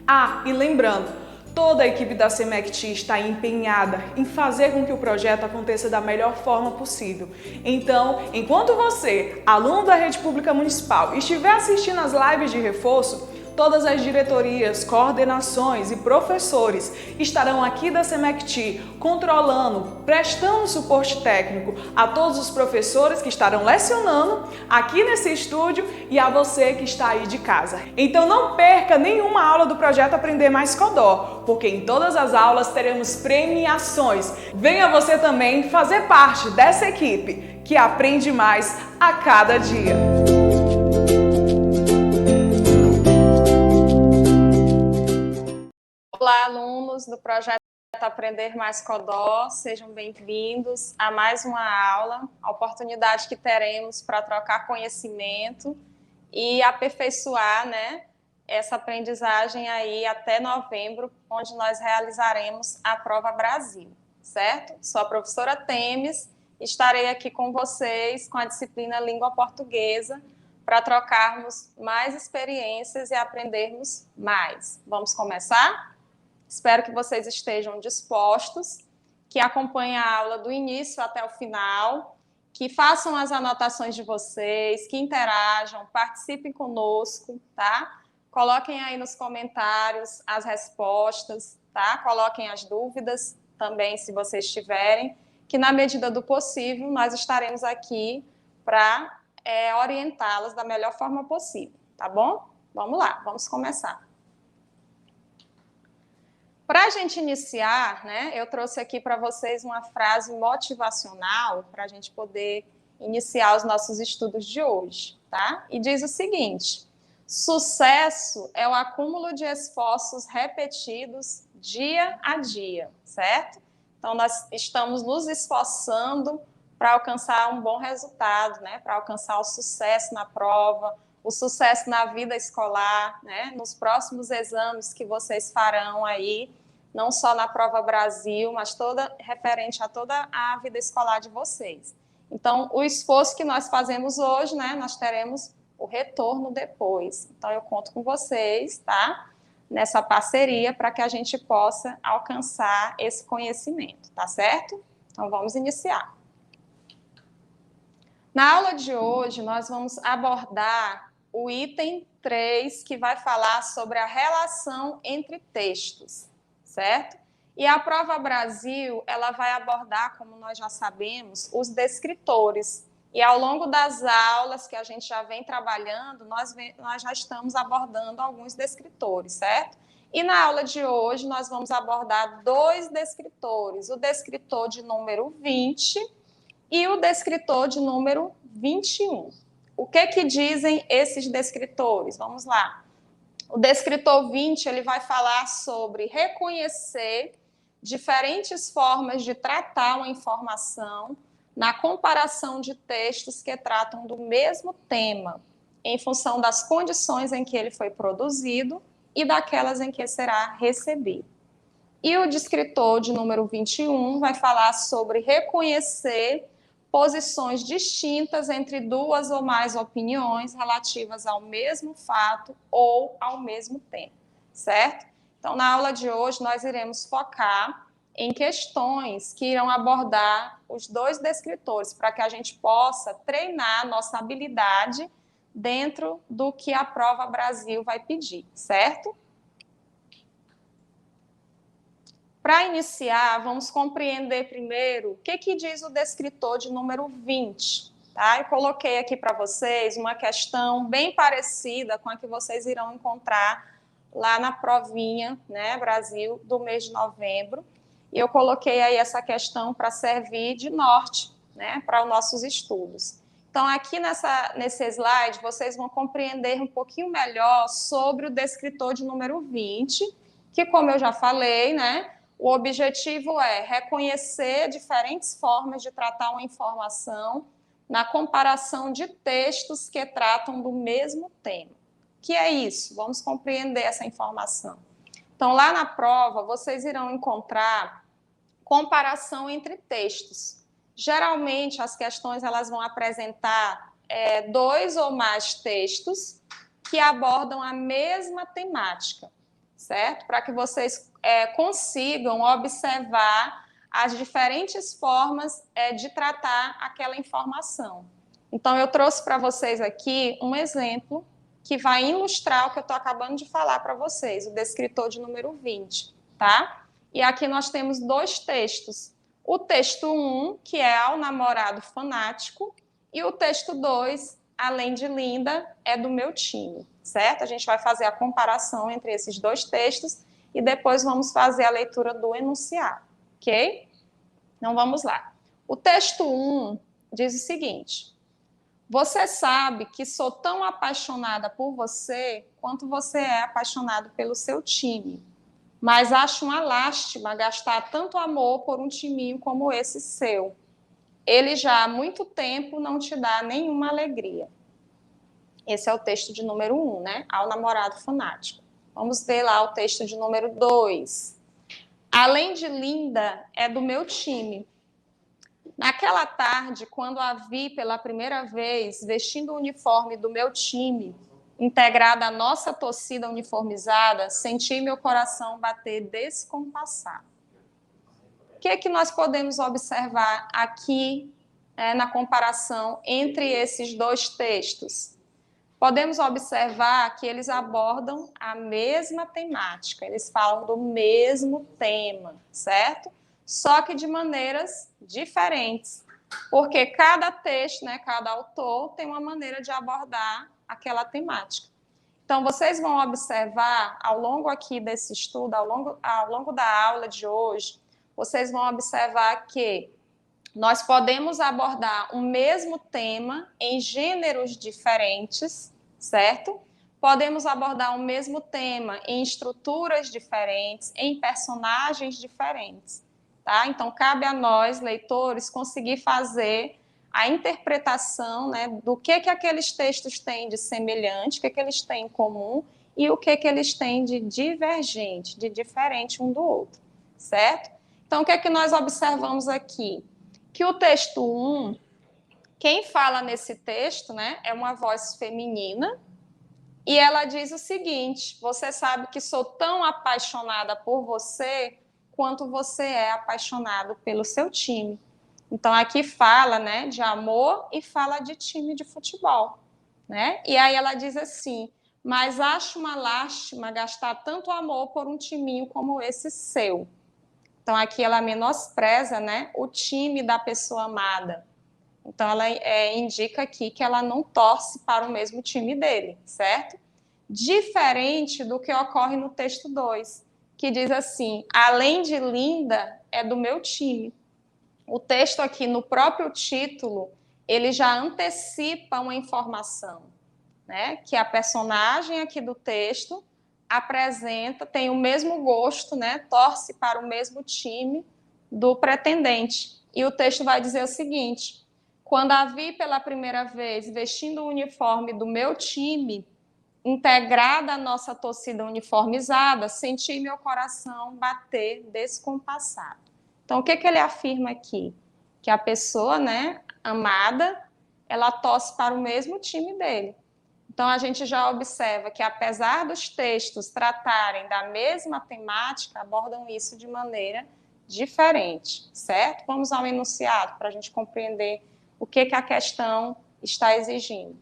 Speaker 5: Ah, e lembrando, toda a equipe da SEMECTI está empenhada em fazer com que o projeto aconteça da melhor forma possível. Então, enquanto você, aluno da Rede Pública Municipal, estiver assistindo às lives de reforço, Todas as diretorias, coordenações e professores estarão aqui da SEMEC-T controlando, prestando suporte técnico a todos os professores que estarão lecionando aqui nesse estúdio e a você que está aí de casa. Então não perca nenhuma aula do projeto Aprender Mais Codó, porque em todas as aulas teremos premiações. Venha você também fazer parte dessa equipe que aprende mais a cada dia.
Speaker 6: Olá, alunos do projeto Aprender Mais Codó, sejam bem-vindos a mais uma aula, a oportunidade que teremos para trocar conhecimento e aperfeiçoar, né, essa aprendizagem aí até novembro, onde nós realizaremos a Prova Brasil, certo? Sou a professora Temes, estarei aqui com vocês com a disciplina Língua Portuguesa para trocarmos mais experiências e aprendermos mais. Vamos começar? Espero que vocês estejam dispostos, que acompanhem a aula do início até o final, que façam as anotações de vocês, que interajam, participem conosco, tá? Coloquem aí nos comentários as respostas, tá? Coloquem as dúvidas também, se vocês tiverem, que na medida do possível nós estaremos aqui para orientá-las da melhor forma possível, tá bom? Vamos lá, vamos começar. Para a gente iniciar, né, eu trouxe aqui para vocês uma frase motivacional para a gente poder iniciar os nossos estudos de hoje, tá? E diz o seguinte: sucesso é o acúmulo de esforços repetidos dia a dia, certo? Então, nós estamos nos esforçando para alcançar um bom resultado, né? Para alcançar o sucesso na prova, o sucesso na vida escolar, né? Nos próximos exames que vocês farão aí, não só na Prova Brasil, mas toda referente a toda a vida escolar de vocês. Então, o esforço que nós fazemos hoje, né? Nós teremos o retorno depois. Então, eu conto com vocês, tá? Nessa parceria para que a gente possa alcançar esse conhecimento, tá certo? Então, vamos iniciar. Na aula de hoje, nós vamos abordar o item 3, que vai falar sobre a relação entre textos, certo? E a Prova Brasil, ela vai abordar, como nós já sabemos, os descritores. E ao longo das aulas que a gente já vem trabalhando, nós já estamos abordando alguns descritores, certo? E na aula de hoje, nós vamos abordar 2 descritores, o descritor de número 20 e o descritor de número 21. O que dizem esses descritores? Vamos lá. O descritor 20, ele vai falar sobre reconhecer diferentes formas de tratar uma informação na comparação de textos que tratam do mesmo tema, em função das condições em que ele foi produzido e daquelas em que será recebido. E o descritor de número 21 vai falar sobre reconhecer posições distintas entre 2 ou mais opiniões relativas ao mesmo fato ou ao mesmo tema, certo? Então, na aula de hoje, nós iremos focar em questões que irão abordar os 2 descritores, para que a gente possa treinar nossa habilidade dentro do que a Prova Brasil vai pedir, certo? Para iniciar, vamos compreender primeiro o que diz o descritor de número 20. Tá? Eu coloquei aqui para vocês uma questão bem parecida com a que vocês irão encontrar lá na provinha, né, Brasil, do mês de novembro. E eu coloquei aí essa questão para servir de norte, né, para os nossos estudos. Então, aqui nesse slide, vocês vão compreender um pouquinho melhor sobre o descritor de número 20, que, como eu já falei, né, o objetivo é reconhecer diferentes formas de tratar uma informação na comparação de textos que tratam do mesmo tema. O que é isso? Vamos compreender essa informação. Então, lá na prova, vocês irão encontrar comparação entre textos. Geralmente, as questões elas vão apresentar 2 ou mais textos que abordam a mesma temática, certo? Para que vocês consigam observar as diferentes formas de tratar aquela informação. Então, eu trouxe para vocês aqui um exemplo que vai ilustrar o que eu estou acabando de falar para vocês, o descritor de número 20, tá? E aqui nós temos 2 textos. O texto 1, que é Ao Namorado Fanático, e o texto 2, Além de Linda, é do meu time, certo? A gente vai fazer a comparação entre esses 2 textos e depois vamos fazer a leitura do enunciado, ok? Então, vamos lá. O texto 1 diz o seguinte: você sabe que sou tão apaixonada por você quanto você é apaixonado pelo seu time, mas acho uma lástima gastar tanto amor por um timinho como esse seu. Ele já há muito tempo não te dá nenhuma alegria. Esse é o texto de número 1, né? Ao Namorado Fanático. Vamos ver lá o texto de número 2. Além de Linda, é do meu time. Naquela tarde, quando a vi pela primeira vez vestindo o uniforme do meu time, integrada à nossa torcida uniformizada, senti meu coração bater descompassado. O que é que nós podemos observar aqui na comparação entre esses 2 textos? Podemos observar que eles abordam a mesma temática, eles falam do mesmo tema, certo? Só que de maneiras diferentes, porque cada texto, né, cada autor tem uma maneira de abordar aquela temática. Então, vocês vão observar ao longo aqui desse estudo, ao longo da aula de hoje, vocês vão observar que nós podemos abordar o mesmo tema em gêneros diferentes, certo? Podemos abordar o mesmo tema em estruturas diferentes, em personagens diferentes, tá? Então, cabe a nós, leitores, conseguir fazer a interpretação, né, do que aqueles textos têm de semelhante, o que eles têm em comum e o que eles têm de divergente, de diferente um do outro, certo? Então, o que é que nós observamos aqui? Que o texto 1, quem fala nesse texto, né, é uma voz feminina, e ela diz o seguinte: você sabe que sou tão apaixonada por você quanto você é apaixonado pelo seu time. Então, aqui fala, né, de amor e fala de time de futebol, né? E aí ela diz assim: mas acho uma lástima gastar tanto amor por um timinho como esse seu. Então, aqui ela menospreza, né, o time da pessoa amada. Então, ela indica aqui que ela não torce para o mesmo time dele, certo? Diferente do que ocorre no texto 2, que diz assim: além de Linda, é do meu time. O texto aqui, no próprio título, ele já antecipa uma informação, né? Que a personagem aqui do texto apresenta, tem o mesmo gosto, né? Torce para o mesmo time do pretendente. E o texto vai dizer o seguinte: quando a vi pela primeira vez vestindo o uniforme do meu time, integrada à nossa torcida uniformizada, senti meu coração bater descompassado. Então, o que ele afirma aqui? Que a pessoa, né, amada, ela torce para o mesmo time dele. Então, a gente já observa que, apesar dos textos tratarem da mesma temática, abordam isso de maneira diferente, certo? Vamos ao enunciado para a gente compreender o que a questão está exigindo.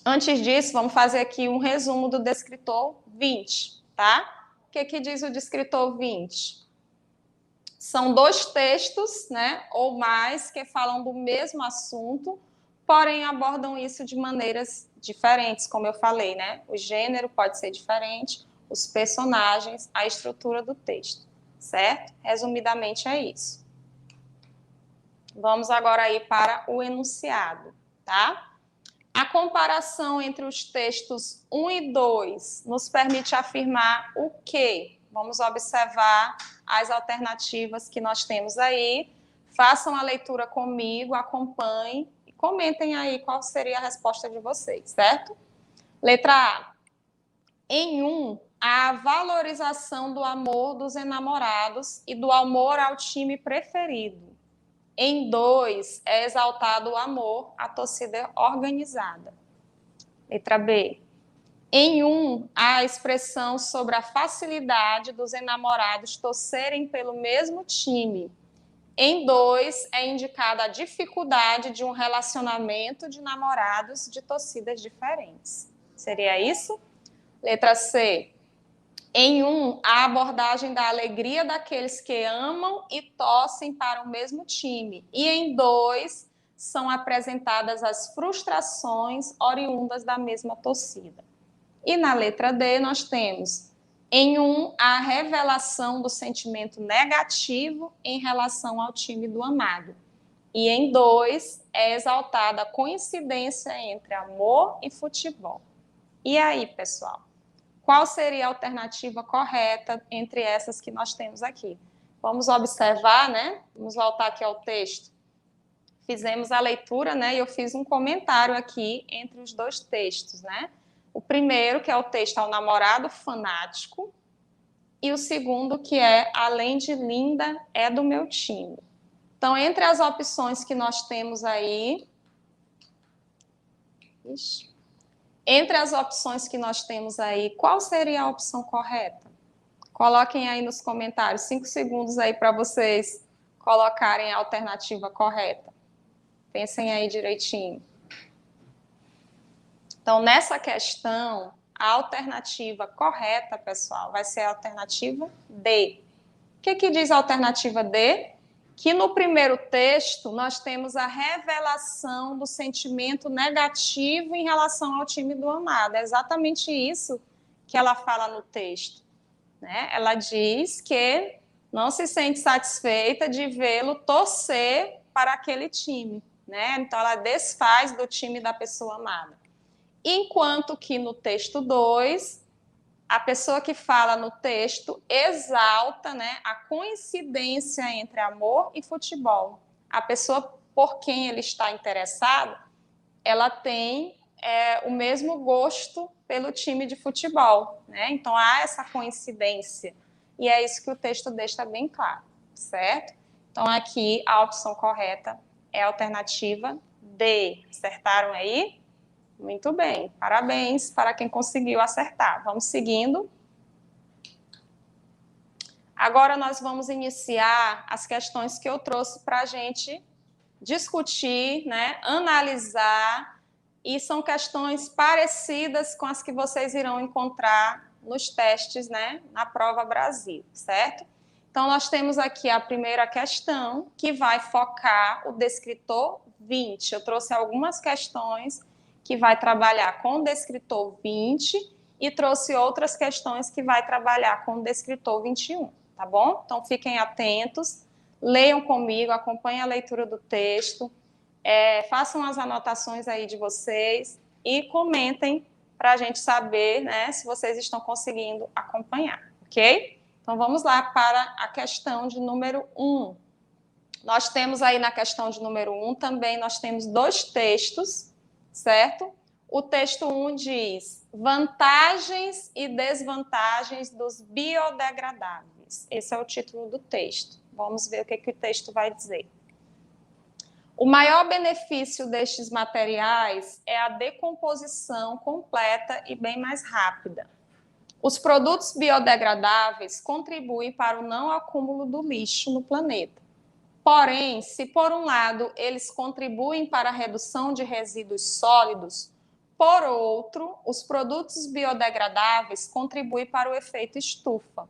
Speaker 6: Antes disso, vamos fazer aqui um resumo do descritor 20, tá? O que diz o descritor 20? São 2 textos, né, ou mais, que falam do mesmo assunto, porém abordam isso de maneiras diferentes, como eu falei, né? O gênero pode ser diferente, os personagens, a estrutura do texto, certo? Resumidamente é isso. Vamos agora aí para o enunciado, tá? A comparação entre os textos 1 e 2 nos permite afirmar o quê? Vamos observar as alternativas que nós temos aí. Façam a leitura comigo, acompanhem e comentem aí qual seria a resposta de vocês, certo? Letra A. Em 1, há a valorização do amor dos enamorados e do amor ao time preferido. Em 2, é exaltado o amor à torcida organizada. Letra B. Em 1, há a expressão sobre a facilidade dos enamorados torcerem pelo mesmo time. Em 2, é indicada a dificuldade de um relacionamento de namorados de torcidas diferentes, Seria isso? Letra C. Em 1, a abordagem da alegria daqueles que amam e torcem para o mesmo time. E em 2, são apresentadas as frustrações oriundas da mesma torcida. E na letra D, nós temos, em 1, a revelação do sentimento negativo em relação ao time do amado. E em 2, é exaltada a coincidência entre amor e futebol. E aí, pessoal? Qual seria a alternativa correta entre essas que nós temos aqui? Vamos observar, né? Vamos voltar aqui ao texto. Fizemos a leitura, né? E eu fiz um comentário aqui entre os dois textos, né? O primeiro, que é o texto ao namorado fanático, e o segundo, que é além de linda, é do meu time. Então, entre as opções que nós temos aí... Entre as opções que nós temos aí, qual seria a opção correta? Coloquem aí nos comentários, 5 segundos aí para vocês colocarem a alternativa correta. Pensem aí direitinho. Então, nessa questão, a alternativa correta, pessoal, vai ser a alternativa D. O que diz a alternativa D? Que no primeiro texto nós temos a revelação do sentimento negativo em relação ao time do amado. É exatamente isso que ela fala no texto, né? Ela diz que não se sente satisfeita de vê-lo torcer para aquele time, né? Então ela desfaz do time da pessoa amada. Enquanto que no texto 2, a pessoa que fala no texto exalta, né, a coincidência entre amor e futebol. A pessoa por quem ele está interessado, ela tem o mesmo gosto pelo time de futebol, né? Então há essa coincidência. E é isso que o texto deixa bem claro, certo? Então aqui a opção correta é a alternativa D. Acertaram aí? Muito bem, parabéns para quem conseguiu acertar. Vamos seguindo. Agora nós vamos iniciar as questões que eu trouxe para a gente discutir, né, analisar, e são questões parecidas com as que vocês irão encontrar nos testes, né, na Prova Brasil, certo? Então, nós temos aqui a primeira questão, que vai focar o descritor 20. Eu trouxe algumas questões que vai trabalhar com o descritor 20 e trouxe outras questões que vai trabalhar com o descritor 21, tá bom? Então, fiquem atentos, leiam comigo, acompanhem a leitura do texto, façam as anotações aí de vocês e comentem para a gente saber, né, se vocês estão conseguindo acompanhar, ok? Então, vamos lá para a questão de número 1. Nós temos aí na questão de número 1 também, nós temos 2 textos, certo? O texto 1 diz vantagens e desvantagens dos biodegradáveis. Esse é o título do texto. Vamos ver o que o texto vai dizer. O maior benefício destes materiais é a decomposição completa e bem mais rápida. Os produtos biodegradáveis contribuem para o não acúmulo do lixo no planeta. Porém, se por um lado eles contribuem para a redução de resíduos sólidos, por outro, os produtos biodegradáveis contribuem para o efeito estufa,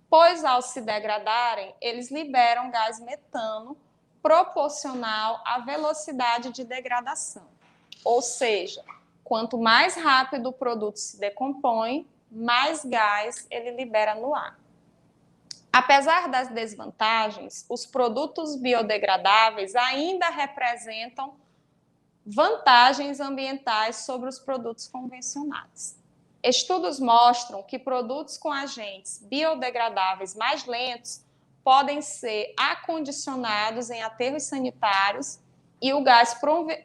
Speaker 6: pois ao se degradarem, eles liberam gás metano proporcional à velocidade de degradação. Ou seja, quanto mais rápido o produto se decompõe, mais gás ele libera no ar. Apesar das desvantagens, os produtos biodegradáveis ainda representam vantagens ambientais sobre os produtos convencionais. Estudos mostram que produtos com agentes biodegradáveis mais lentos podem ser acondicionados em aterros sanitários e o gás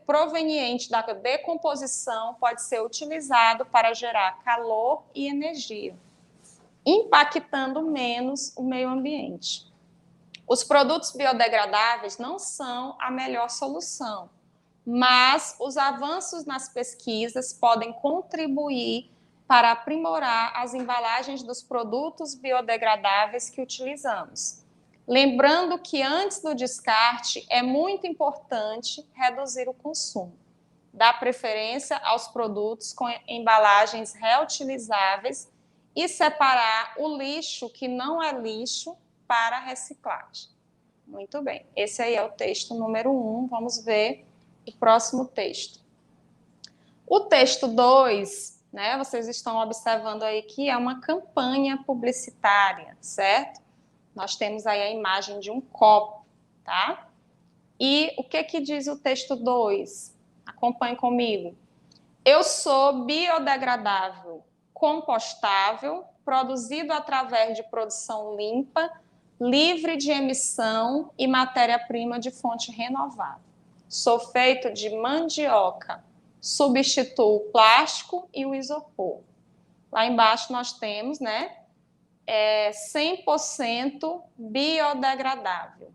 Speaker 6: proveniente da decomposição pode ser utilizado para gerar calor e energia, impactando menos o meio ambiente. Os produtos biodegradáveis não são a melhor solução, mas os avanços nas pesquisas podem contribuir para aprimorar as embalagens dos produtos biodegradáveis que utilizamos. Lembrando que antes do descarte é muito importante reduzir o consumo. dar preferência aos produtos com embalagens reutilizáveis e separar o lixo que não é lixo para reciclagem. Muito bem, esse aí é o texto número 1, vamos ver o próximo texto. O texto 2, né, vocês estão observando aí que é uma campanha publicitária, certo? Nós temos aí a imagem de um copo, tá? E o que diz o texto 2? Acompanhe comigo. Eu sou biodegradável, compostável, produzido através de produção limpa, livre de emissão e matéria-prima de fonte renovável. Sou feito de mandioca, substituo o plástico e o isopor. Lá embaixo nós temos, né, 100% biodegradável.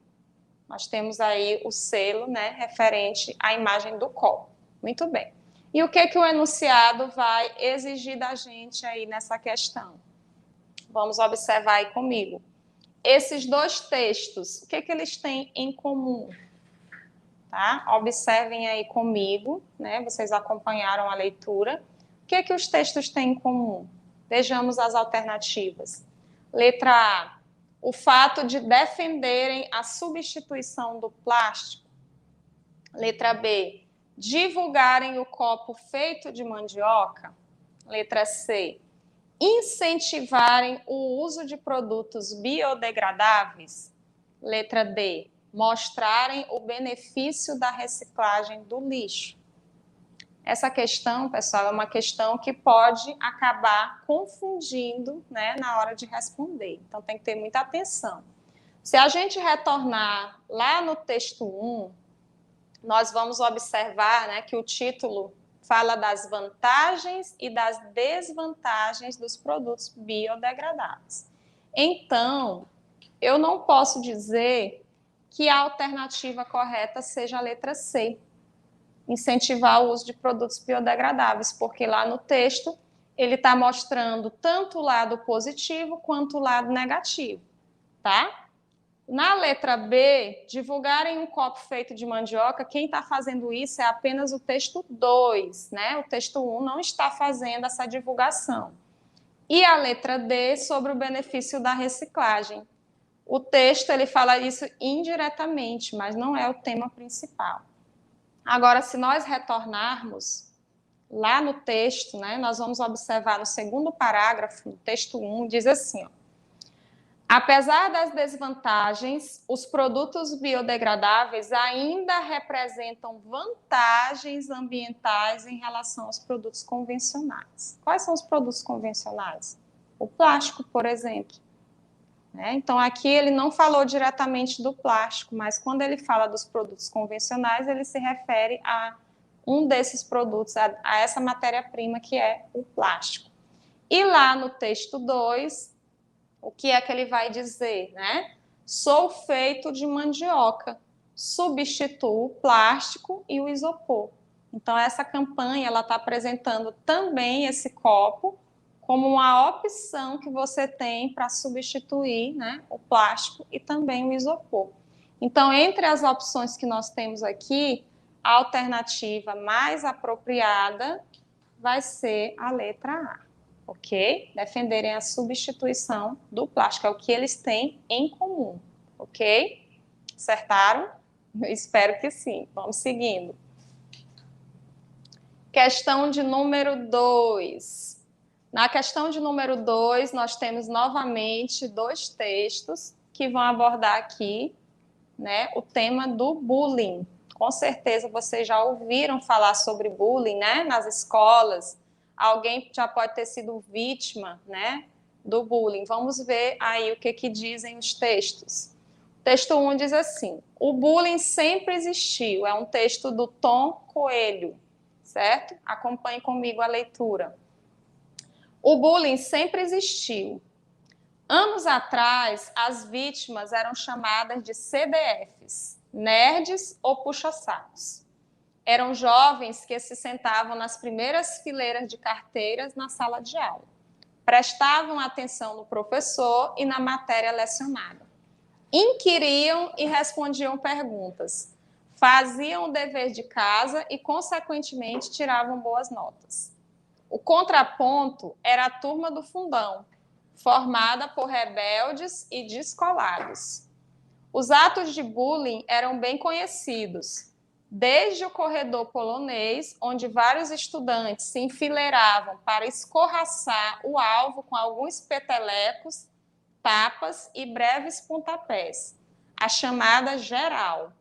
Speaker 6: Nós temos aí o selo, né, referente à imagem do copo. Muito bem. E o que o enunciado vai exigir da gente aí nessa questão? Vamos observar aí comigo. Esses dois textos, o que eles têm em comum? Tá? Observem aí comigo, né? Vocês acompanharam a leitura. O que os textos têm em comum? Vejamos as alternativas. Letra A, o fato de defenderem a substituição do plástico. Letra B, divulgarem o copo feito de mandioca. Letra C, incentivarem o uso de produtos biodegradáveis. Letra D, mostrarem o benefício da reciclagem do lixo. Essa questão, pessoal, é uma questão que pode acabar confundindo, né, na hora de responder. Então, tem que ter muita atenção. Se a gente retornar lá no texto 1, nós vamos observar, né, que o título fala das vantagens e das desvantagens dos produtos biodegradáveis. Então, eu não posso dizer que a alternativa correta seja a letra C, incentivar o uso de produtos biodegradáveis, porque lá no texto ele está mostrando tanto o lado positivo quanto o lado negativo, tá? Na letra B, divulgarem um copo feito de mandioca, quem está fazendo isso é apenas o texto 2, né? O texto 1 não está fazendo essa divulgação. E a letra D, sobre o benefício da reciclagem. O texto, ele fala isso indiretamente, mas não é o tema principal. Agora, se nós retornarmos lá no texto, né, nós vamos observar no segundo parágrafo, no texto 1, diz assim, ó, apesar das desvantagens, os produtos biodegradáveis ainda representam vantagens ambientais em relação aos produtos convencionais. Quais são os produtos convencionais? O plástico, por exemplo. Então, aqui ele não falou diretamente do plástico, mas quando ele fala dos produtos convencionais, ele se refere a um desses produtos, a essa matéria-prima que é o plástico. E lá no texto 2, o que é que ele vai dizer, né? Sou feito de mandioca, substituo o plástico e o isopor. Então, essa campanha, ela está apresentando também esse copo como uma opção que você tem para substituir, né, o plástico e também o isopor. Então, entre as opções que nós temos aqui, a alternativa mais apropriada vai ser a letra A, ok? Defenderem a substituição do plástico, é o que eles têm em comum, ok? Acertaram? Eu espero que sim. Vamos seguindo. Questão de número 2. Na questão de número 2, nós temos novamente dois textos que vão abordar aqui, né, o tema do bullying. Com certeza vocês já ouviram falar sobre bullying, né, nas escolas. Alguém já pode ter sido vítima, né, do bullying. Vamos ver aí o que dizem os textos. O texto 1 diz assim, o bullying sempre existiu. É um texto do Tom Coelho, certo? Acompanhe comigo a leitura. O bullying sempre existiu. Anos atrás, as vítimas eram chamadas de CDFs, nerds ou puxa-sacos. Eram jovens que se sentavam nas primeiras fileiras de carteiras na sala de aula. Prestavam atenção no professor e na matéria lecionada. Inquiriam e respondiam perguntas. faziam o dever de casa e, consequentemente, tiravam boas notas. O contraponto era a turma do fundão, formada por rebeldes e descolados. Os atos de bullying eram bem conhecidos, desde o corredor polonês, onde vários estudantes se enfileiravam para escorraçar o alvo com alguns petelecos, tapas e breves pontapés, a chamada geral,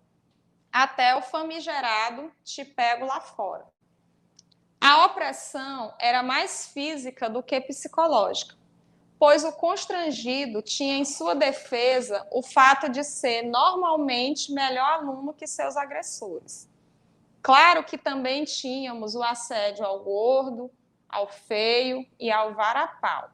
Speaker 6: até o famigerado te pego lá fora. A opressão era mais física do que psicológica, pois o constrangido tinha em sua defesa o fato de ser normalmente melhor aluno que seus agressores. Claro que também tínhamos o assédio ao gordo, ao feio e ao varapau.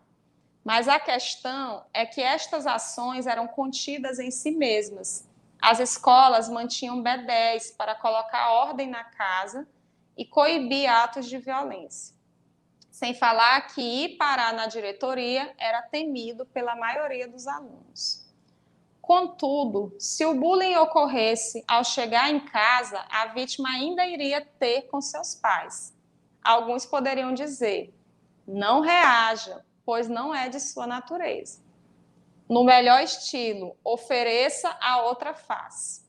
Speaker 6: Mas a questão é que estas ações eram contidas em si mesmas. As escolas mantinham B10 para colocar ordem na casa e coibir atos de violência. Sem falar que ir parar na diretoria era temido pela maioria dos alunos. Contudo, se o bullying ocorresse ao chegar em casa, a vítima ainda iria ter com seus pais. Alguns poderiam dizer, não reaja, pois não é de sua natureza. No melhor estilo, ofereça a outra face.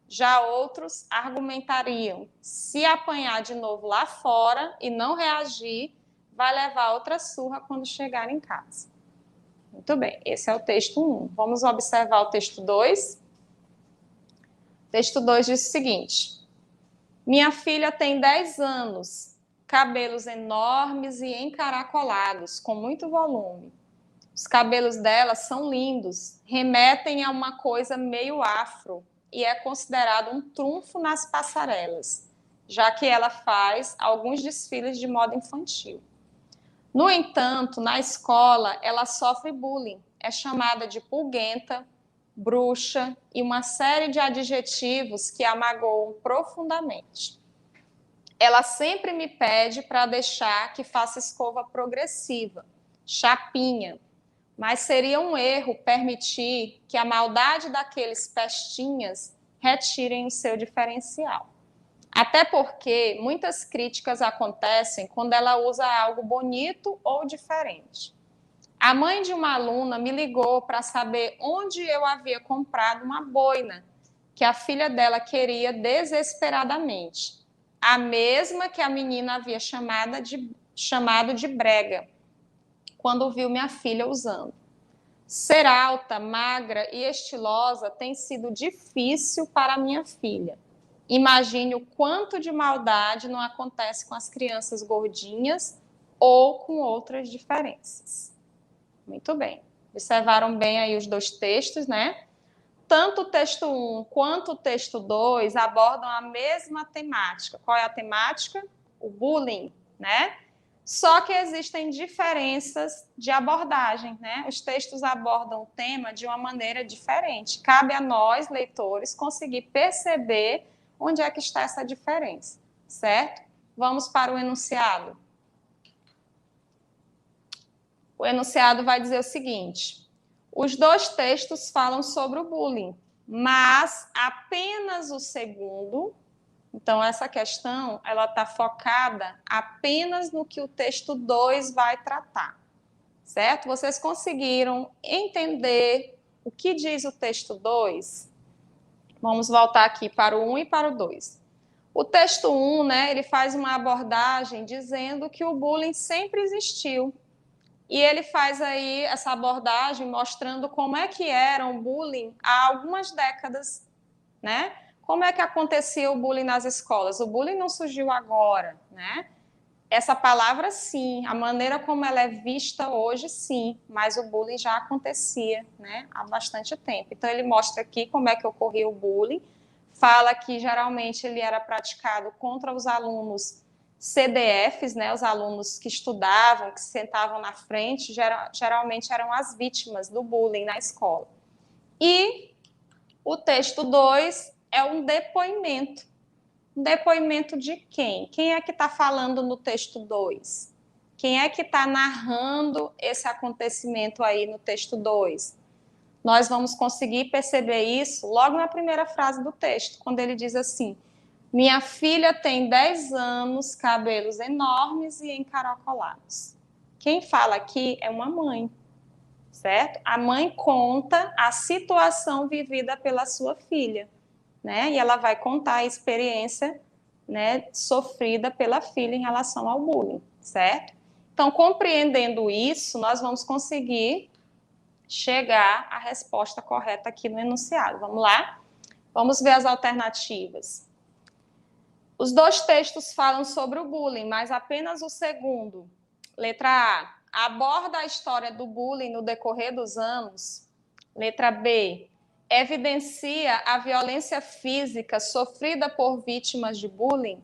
Speaker 6: Já outros argumentariam, se apanhar de novo lá fora e não reagir, vai levar outra surra quando chegar em casa. Muito bem, esse é o texto 1. Vamos observar o texto 2. O texto 2 diz o seguinte: minha filha tem 10 anos, cabelos enormes e encaracolados, com muito volume. Os cabelos dela são lindos, remetem a uma coisa meio afro e é considerado um trunfo nas passarelas, já que ela faz alguns desfiles de moda infantil. No entanto, na escola, ela sofre bullying, é chamada de pulguenta, bruxa e uma série de adjetivos que a magoam profundamente. Ela sempre me pede para deixar que faça escova progressiva, chapinha, mas seria um erro permitir que a maldade daqueles pestinhas retirem o seu diferencial. Até porque muitas críticas acontecem quando ela usa algo bonito ou diferente. A mãe de uma aluna me ligou para saber onde eu havia comprado uma boina que a filha dela queria desesperadamente. A mesma que a menina havia chamado de brega, quando viu minha filha usando. Ser alta, magra e estilosa tem sido difícil para minha filha. Imagine o quanto de maldade não acontece com as crianças gordinhas ou com outras diferenças. Muito bem. Observaram bem aí os dois textos, né? Tanto o texto 1 quanto o texto 2 abordam a mesma temática. Qual é a temática? O bullying, né? Só que existem diferenças de abordagem, né? Os textos abordam o tema de uma maneira diferente. Cabe a nós, leitores, conseguir perceber onde é que está essa diferença, certo? Vamos para o enunciado. O enunciado vai dizer o seguinte: os dois textos falam sobre o bullying, mas apenas o segundo. Então, essa questão ela está focada apenas no que o texto 2 vai tratar, certo? Vocês conseguiram entender o que diz o texto 2? Vamos voltar aqui para o 1 e para o 2. O texto 1, né, ele faz uma abordagem dizendo que o bullying sempre existiu. E ele faz aí essa abordagem mostrando como é que era o bullying há algumas décadas, né? Como é que acontecia o bullying nas escolas? O bullying não surgiu agora, né? Essa palavra, sim. A maneira como ela é vista hoje, sim. Mas o bullying já acontecia, né? Há bastante tempo. Então, ele mostra aqui como é que ocorria o bullying. Fala que, geralmente, ele era praticado contra os alunos CDFs, né? Os alunos que estudavam, que se sentavam na frente, geralmente eram as vítimas do bullying na escola. E o texto 2 é um depoimento. Um depoimento de quem? Quem é que está falando no texto 2? Quem é que está narrando esse acontecimento aí no texto 2? nós vamos conseguir perceber isso logo na primeira frase do texto, quando ele diz assim: minha filha tem 10 anos, cabelos enormes e encaracolados. Quem fala aqui é uma mãe, certo? A mãe conta a situação vivida pela sua filha, né? E ela vai contar a experiência, né, sofrida pela filha em relação ao bullying, certo? Então, compreendendo isso, nós vamos conseguir chegar à resposta correta aqui no enunciado. Vamos lá? Vamos ver as alternativas. Os dois textos falam sobre o bullying, mas apenas o segundo. Letra A, aborda a história do bullying no decorrer dos anos. Letra B, evidencia a violência física sofrida por vítimas de bullying.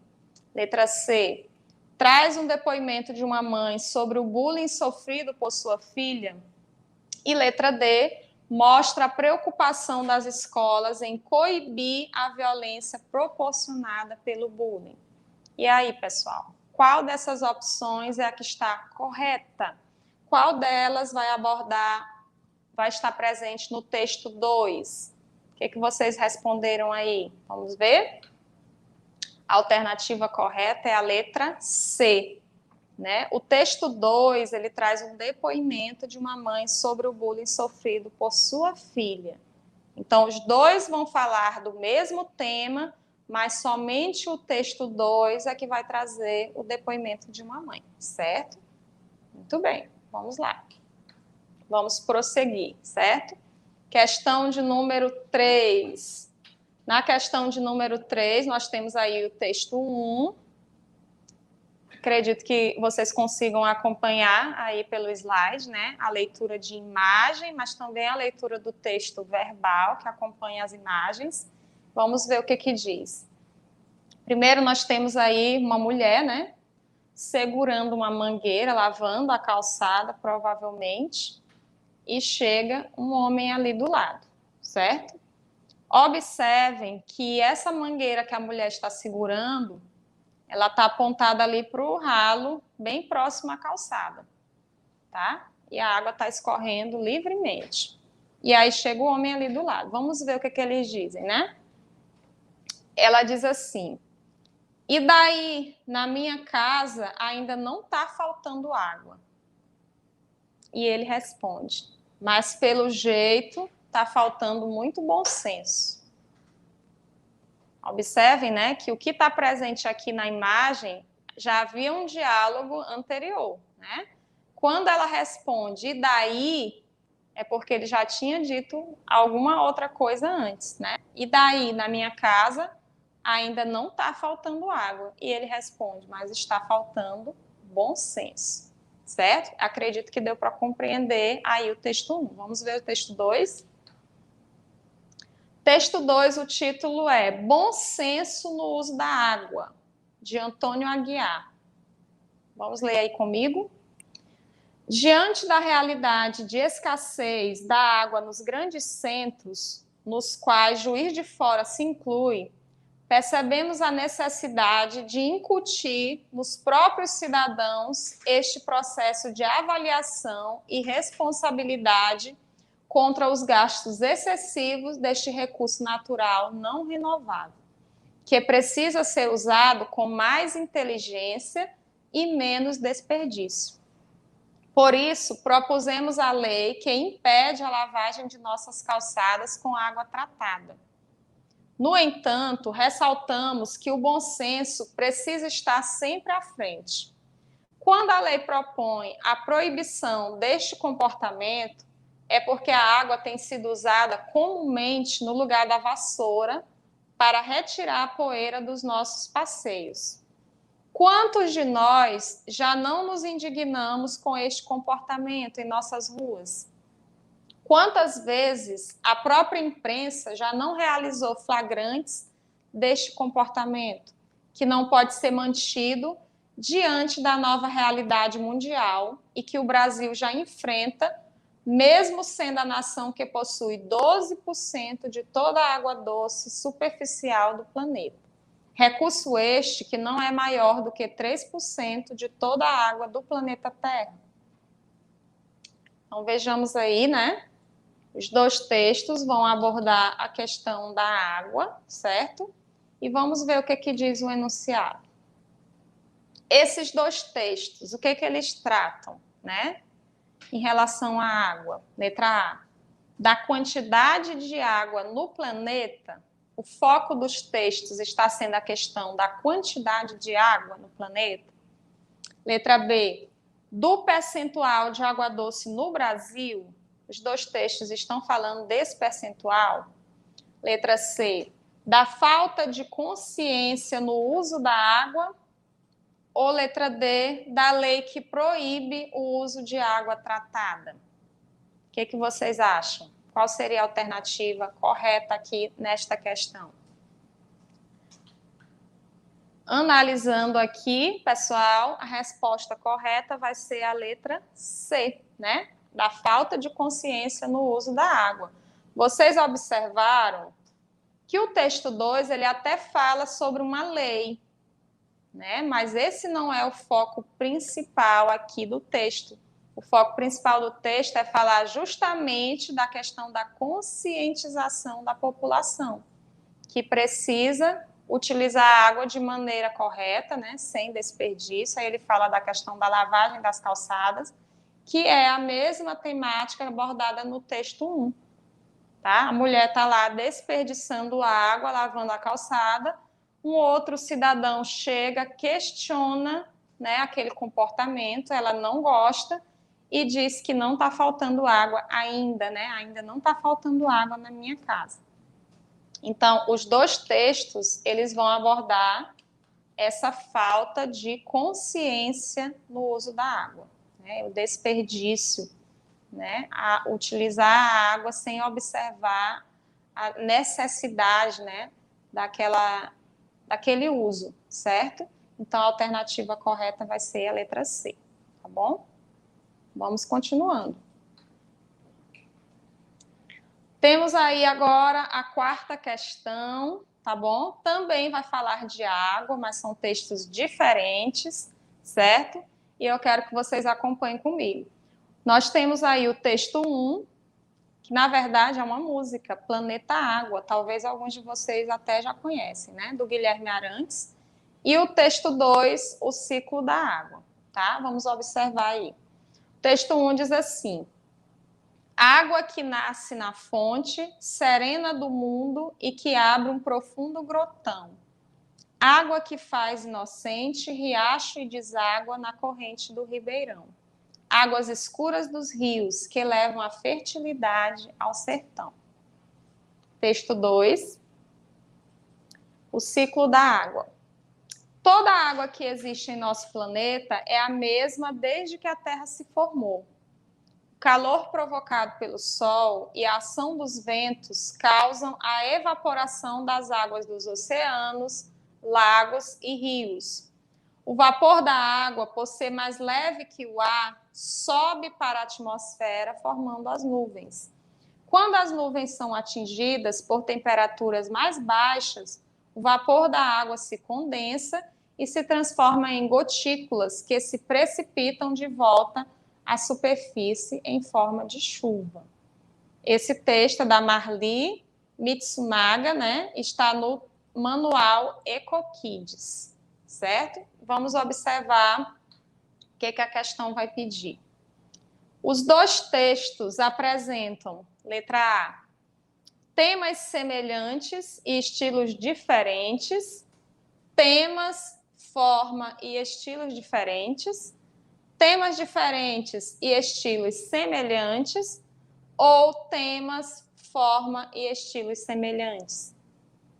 Speaker 6: Letra C, traz um depoimento de uma mãe sobre o bullying sofrido por sua filha. E letra D, mostra a preocupação das escolas em coibir a violência proporcionada pelo bullying. E aí, pessoal, qual dessas opções é a que está correta? Qual delas vai estar presente no texto 2? O que vocês responderam aí? Vamos ver? A alternativa correta é a letra C, né? O texto 2, ele traz um depoimento de uma mãe sobre o bullying sofrido por sua filha. Então, os dois vão falar do mesmo tema, mas somente o texto 2 é que vai trazer o depoimento de uma mãe, certo? Muito bem, vamos lá. Vamos prosseguir, certo? Questão de número 3. Na questão de número 3, nós temos aí o texto 1. Acredito que vocês consigam acompanhar aí pelo slide, né? A leitura de imagem, mas também a leitura do texto verbal, que acompanha as imagens. Vamos ver o que diz. Primeiro, nós temos aí uma mulher, né? Segurando uma mangueira, lavando a calçada, provavelmente. E chega um homem ali do lado, certo? Observem que essa mangueira que a mulher está segurando, ela está apontada ali para o ralo, bem próximo à calçada, tá? E a água está escorrendo livremente. E aí chega o homem ali do lado. Vamos ver o que eles dizem, né? Ela diz assim: e daí, na minha casa, ainda não está faltando água? E ele responde: mas pelo jeito está faltando muito bom senso. Observem, né, que o que está presente aqui na imagem já havia um diálogo anterior, né? Quando ela responde, e daí, é porque ele já tinha dito alguma outra coisa antes, né? E daí, na minha casa, ainda não está faltando água. E ele responde, mas está faltando bom senso, certo? Acredito que deu para compreender aí o texto 1. Vamos ver o texto 2. Texto 2, o título é Bom Senso no Uso da Água, de Antônio Aguiar. Vamos ler aí comigo? Diante da realidade de escassez da água nos grandes centros, nos quais Juiz de Fora se inclui, percebemos a necessidade de incutir nos próprios cidadãos este processo de avaliação e responsabilidade contra os gastos excessivos deste recurso natural não renovável, que precisa ser usado com mais inteligência e menos desperdício. Por isso, propusemos a lei que impede a lavagem de nossas calçadas com água tratada. No entanto, ressaltamos que o bom senso precisa estar sempre à frente. Quando a lei propõe a proibição deste comportamento, é porque a água tem sido usada comumente no lugar da vassoura para retirar a poeira dos nossos passeios. Quantos de nós já não nos indignamos com este comportamento em nossas ruas? Quantas vezes a própria imprensa já não realizou flagrantes deste comportamento, que não pode ser mantido diante da nova realidade mundial e que o Brasil já enfrenta, mesmo sendo a nação que possui 12% de toda a água doce superficial do planeta. Recurso este que não é maior do que 3% de toda a água do planeta Terra. Então, vejamos aí, né? Os dois textos vão abordar a questão da água, certo? E vamos ver o que diz o enunciado. Esses dois textos, o que eles tratam, né? Em relação à água. Letra A. Da quantidade de água no planeta, o foco dos textos está sendo a questão da quantidade de água no planeta. Letra B. Do percentual de água doce no Brasil, os dois textos estão falando desse percentual. Letra C. Da falta de consciência no uso da água. Ou letra D, da lei que proíbe o uso de água tratada. O que vocês acham? Qual seria a alternativa correta aqui nesta questão? Analisando aqui, pessoal, a resposta correta vai ser a letra C, né? Da falta de consciência no uso da água. Vocês observaram que o texto 2, ele até fala sobre uma lei, né? Mas esse não é o foco principal aqui do texto. O foco principal do texto é falar justamente da questão da conscientização da população, que precisa utilizar a água de maneira correta, né? Sem desperdício. Aí ele fala da questão da lavagem das calçadas, que é a mesma temática abordada no texto 1. Tá? A mulher está lá desperdiçando água, lavando a calçada. Um outro cidadão chega, questiona, né, aquele comportamento, ela não gosta e diz que não está faltando água ainda, né? Ainda não está faltando água na minha casa. Então, os dois textos, eles vão abordar essa falta de consciência no uso da água, né? O desperdício, né? A utilizar a água sem observar a necessidade, né, daquele uso, certo? Então, a alternativa correta vai ser a letra C, tá bom? Vamos continuando. Temos aí agora a quarta questão, tá bom? Também vai falar de água, mas são textos diferentes, certo? E eu quero que vocês acompanhem comigo. Nós temos aí o texto 1, que na verdade é uma música, Planeta Água. Talvez alguns de vocês até já conhecem, né? Do Guilherme Arantes. E o texto 2, O Ciclo da Água, tá? Vamos observar aí. O texto 1 diz assim: água que nasce na fonte, serena do mundo e que abre um profundo grotão. Água que faz inocente, riacho e deságua na corrente do ribeirão. Águas escuras dos rios que levam a fertilidade ao sertão. Texto 2. O ciclo da água. Toda a água que existe em nosso planeta é a mesma desde que a Terra se formou. O calor provocado pelo Sol e a ação dos ventos causam a evaporação das águas dos oceanos, lagos e rios. O vapor da água, por ser mais leve que o ar, sobe para a atmosfera, formando as nuvens. Quando as nuvens são atingidas por temperaturas mais baixas, o vapor da água se condensa e se transforma em gotículas que se precipitam de volta à superfície em forma de chuva. Esse texto é da Marli Mitsunaga, né? Está no manual EcoKids, certo? Vamos observar o que a questão vai pedir. Os dois textos apresentam, letra A, temas semelhantes e estilos diferentes, temas, forma e estilos diferentes, temas diferentes e estilos semelhantes, ou temas, forma e estilos semelhantes.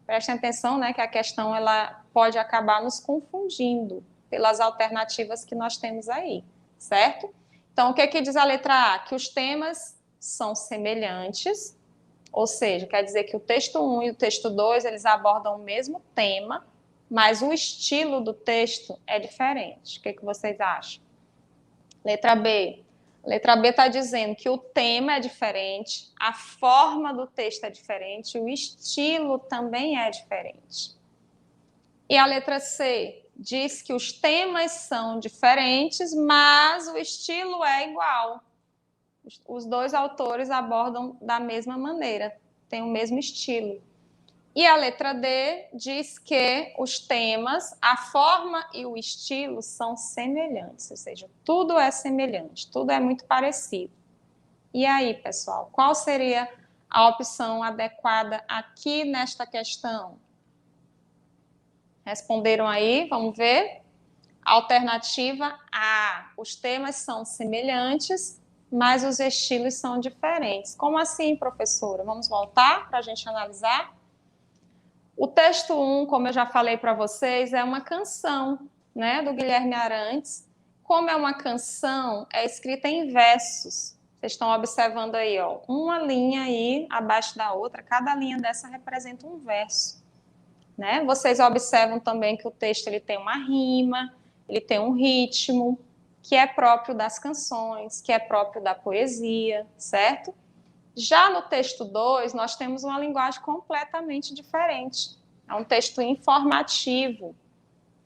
Speaker 6: Prestem atenção, né, que a questão ela pode acabar nos confundindo pelas alternativas que nós temos aí, certo? Então, o que diz a letra A? Que os temas são semelhantes, ou seja, quer dizer que o texto 1 e o texto 2, eles abordam o mesmo tema, mas o estilo do texto é diferente. O que vocês acham? Letra B. Letra B está dizendo que o tema é diferente, a forma do texto é diferente, o estilo também é diferente. E a letra C diz que os temas são diferentes, mas o estilo é igual. Os dois autores abordam da mesma maneira, tem o mesmo estilo. E a letra D diz que os temas, a forma e o estilo são semelhantes, ou seja, tudo é semelhante, tudo é muito parecido. E aí, pessoal, qual seria a opção adequada aqui nesta questão? Responderam aí? Vamos ver. Alternativa A. Os temas são semelhantes, mas os estilos são diferentes. Como assim, professora? Vamos voltar para a gente analisar? O texto 1, como eu já falei para vocês, é uma canção, né, do Guilherme Arantes. Como é uma canção, é escrita em versos. Vocês estão observando aí, ó, uma linha aí abaixo da outra, cada linha dessa representa um verso, né? Vocês observam também que o texto ele tem uma rima, ele tem um ritmo, que é próprio das canções, que é próprio da poesia, certo? Já no texto 2, nós temos uma linguagem completamente diferente. É um texto informativo,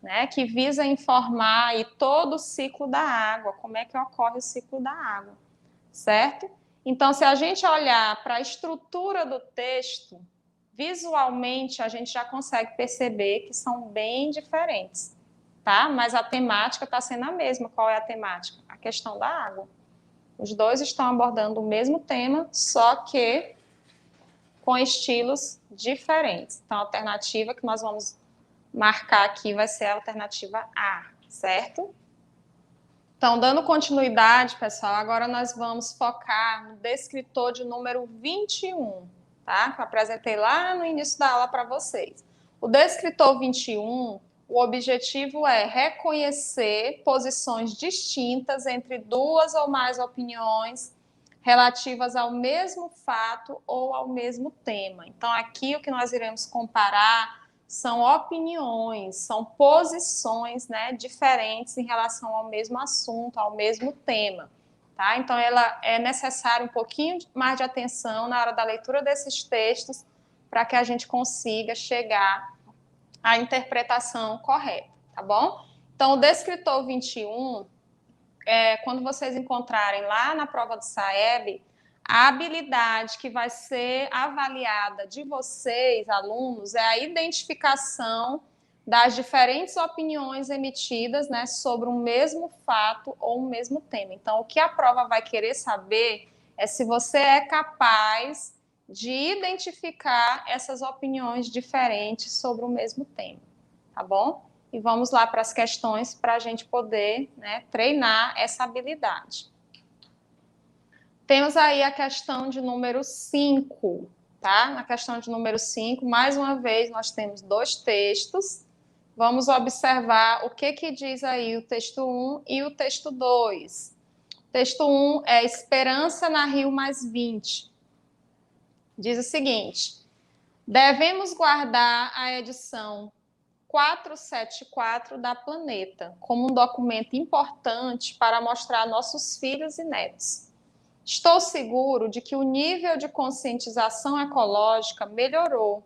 Speaker 6: né, que visa informar aí todo o ciclo da água, como é que ocorre o ciclo da água, certo? Então, se a gente olhar para a estrutura do texto, visualmente a gente já consegue perceber que são bem diferentes, tá? Mas a temática está sendo a mesma. Qual é a temática? A questão da água. Os dois estão abordando o mesmo tema, só que com estilos diferentes. Então, a alternativa que nós vamos marcar aqui vai ser a alternativa A, certo? Então, dando continuidade, pessoal, agora nós vamos focar no descritor de número 21, tá? Que eu apresentei lá no início da aula para vocês. O descritor 21, o objetivo é reconhecer posições distintas entre duas ou mais opiniões relativas ao mesmo fato ou ao mesmo tema. Então, aqui o que nós iremos comparar são opiniões, são posições, né, diferentes em relação ao mesmo assunto, ao mesmo tema. Tá? Então, ela é necessário um pouquinho mais de atenção na hora da leitura desses textos para que a gente consiga chegar à interpretação correta, tá bom? Então, o descritor 21, quando vocês encontrarem lá na prova do SAEB, a habilidade que vai ser avaliada de vocês, alunos, é a identificação das diferentes opiniões emitidas, né, sobre um mesmo fato ou um mesmo tema. Então, o que a prova vai querer saber é se você é capaz de identificar essas opiniões diferentes sobre o mesmo tema, tá bom? E vamos lá para as questões para a gente poder, né, treinar essa habilidade. Temos aí a questão de número 5, tá? Na questão de número 5, mais uma vez, nós temos dois textos. Vamos observar o que diz aí o texto 1 e o texto 2. O texto 1 é Esperança na Rio mais 20. Diz o seguinte: devemos guardar a edição 474 da Planeta como um documento importante para mostrar a nossos filhos e netos. Estou seguro de que o nível de conscientização ecológica melhorou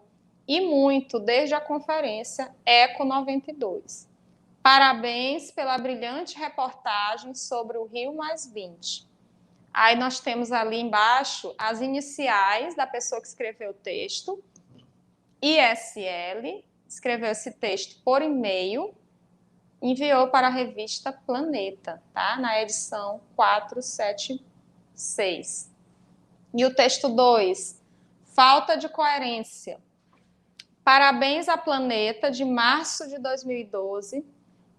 Speaker 6: e muito desde a conferência Eco 92. Parabéns pela brilhante reportagem sobre o Rio mais 20. Aí nós temos ali embaixo as iniciais da pessoa que escreveu o texto. ISL, escreveu esse texto por e-mail, enviou para a revista Planeta, tá? Na edição 476. E o texto 2, falta de coerência. Parabéns à Planeta, de março de 2012,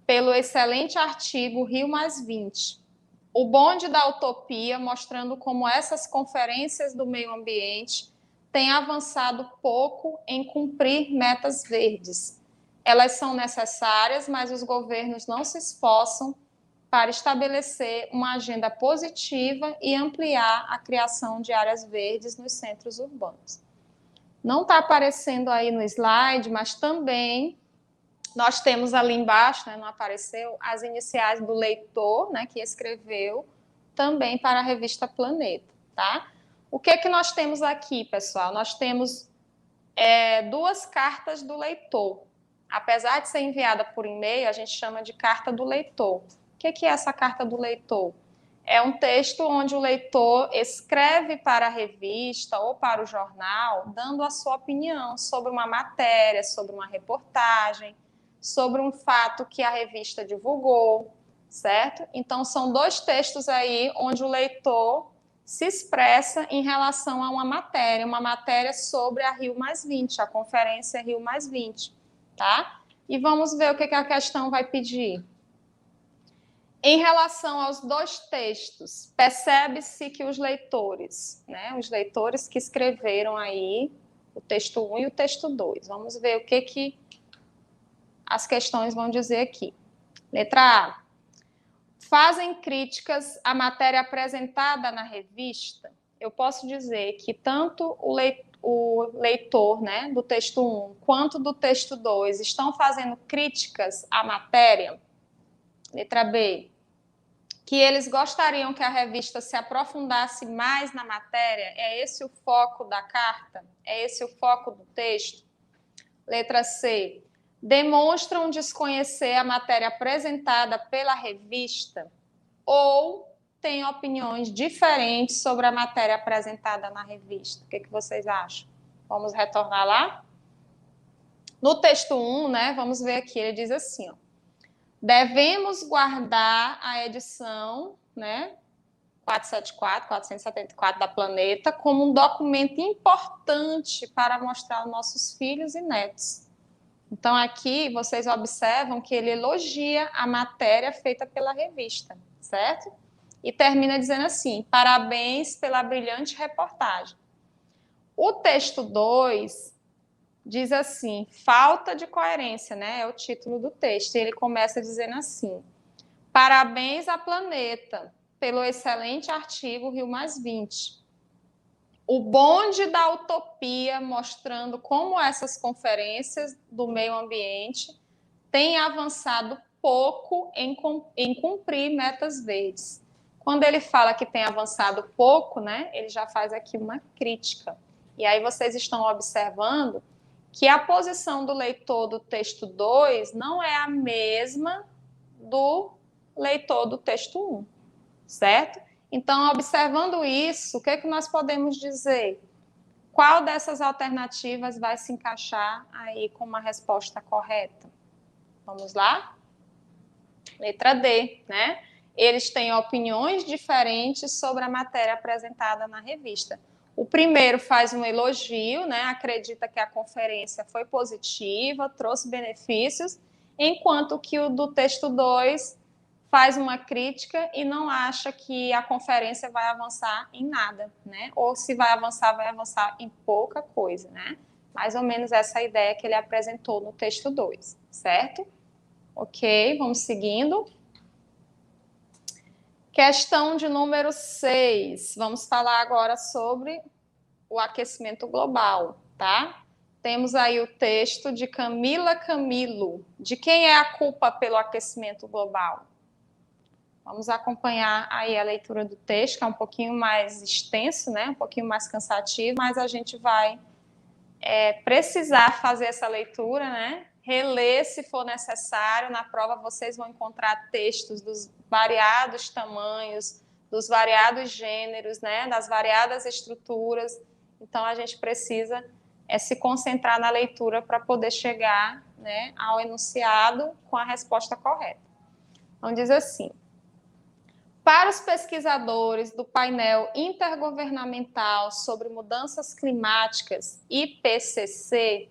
Speaker 6: pelo excelente artigo Rio mais 20. O bonde da utopia, mostrando como essas conferências do meio ambiente têm avançado pouco em cumprir metas verdes. Elas são necessárias, mas os governos não se esforçam para estabelecer uma agenda positiva e ampliar a criação de áreas verdes nos centros urbanos. Não está aparecendo aí no slide, mas também nós temos ali embaixo, né, não apareceu, as iniciais do leitor, né, que escreveu também para a revista Planeta, tá? O que nós temos aqui, pessoal? Nós temos duas cartas do leitor. Apesar de ser enviada por e-mail, a gente chama de carta do leitor. O que é essa carta do leitor? É um texto onde o leitor escreve para a revista ou para o jornal, dando a sua opinião sobre uma matéria, sobre uma reportagem, sobre um fato que a revista divulgou, certo? Então, são 2 textos aí onde o leitor se expressa em relação a uma matéria sobre a Rio+20, a conferência Rio+20, tá? E vamos ver o que a questão vai pedir. Em relação aos 2 textos, percebe-se que os leitores, né, os leitores que escreveram aí o texto 1 e o texto 2, vamos ver o que as questões vão dizer aqui. Letra A. Fazem críticas à matéria apresentada na revista? Eu posso dizer que tanto o leitor, né, do texto 1 quanto do texto 2 estão fazendo críticas à matéria. Letra B. Que eles gostariam que a revista se aprofundasse mais na matéria? É esse o foco da carta? É esse o foco do texto? Letra C. Demonstram desconhecer a matéria apresentada pela revista ou têm opiniões diferentes sobre a matéria apresentada na revista? O que vocês acham? Vamos retornar lá? No texto 1, né, vamos ver aqui, ele diz assim, ó. Devemos guardar a edição, né, 474 da Planeta como um documento importante para mostrar aos nossos filhos e netos. Então, aqui vocês observam que ele elogia a matéria feita pela revista, certo? E termina dizendo assim, parabéns pela brilhante reportagem. O texto 2 diz assim, falta de coerência, né? É o título do texto. E ele começa dizendo assim, parabéns à Planeta pelo excelente artigo Rio+20. O bonde da utopia mostrando como essas conferências do meio ambiente têm avançado pouco em cumprir metas verdes. Quando ele fala que tem avançado pouco, né? Ele já faz aqui uma crítica. E aí vocês estão observando que a posição do leitor do texto 2 não é a mesma do leitor do texto 1, certo? Então, observando isso, o que nós podemos dizer? Qual dessas alternativas vai se encaixar aí com uma resposta correta? Vamos lá? Letra D, né? Eles têm opiniões diferentes sobre a matéria apresentada na revista. O primeiro faz um elogio, né? Acredita que a conferência foi positiva, trouxe benefícios, enquanto que o do texto 2 faz uma crítica e não acha que a conferência vai avançar em nada, né? Ou se vai avançar em pouca coisa, né? Mais ou menos essa ideia que ele apresentou no texto 2, certo? Ok, vamos seguindo. Questão de número 6. Vamos falar agora sobre o aquecimento global, tá? Temos aí o texto de Camila Camilo. De quem é a culpa pelo aquecimento global? Vamos acompanhar aí a leitura do texto, que é um pouquinho mais extenso, né? Um pouquinho mais cansativo, mas a gente vai precisar fazer essa leitura, né? Reler se for necessário. Na prova vocês vão encontrar textos dos variados tamanhos, dos variados gêneros, né? Das variadas estruturas. Então, a gente precisa se concentrar na leitura para poder chegar, né, ao enunciado com a resposta correta. Então, diz assim, para os pesquisadores do painel intergovernamental sobre mudanças climáticas, IPCC,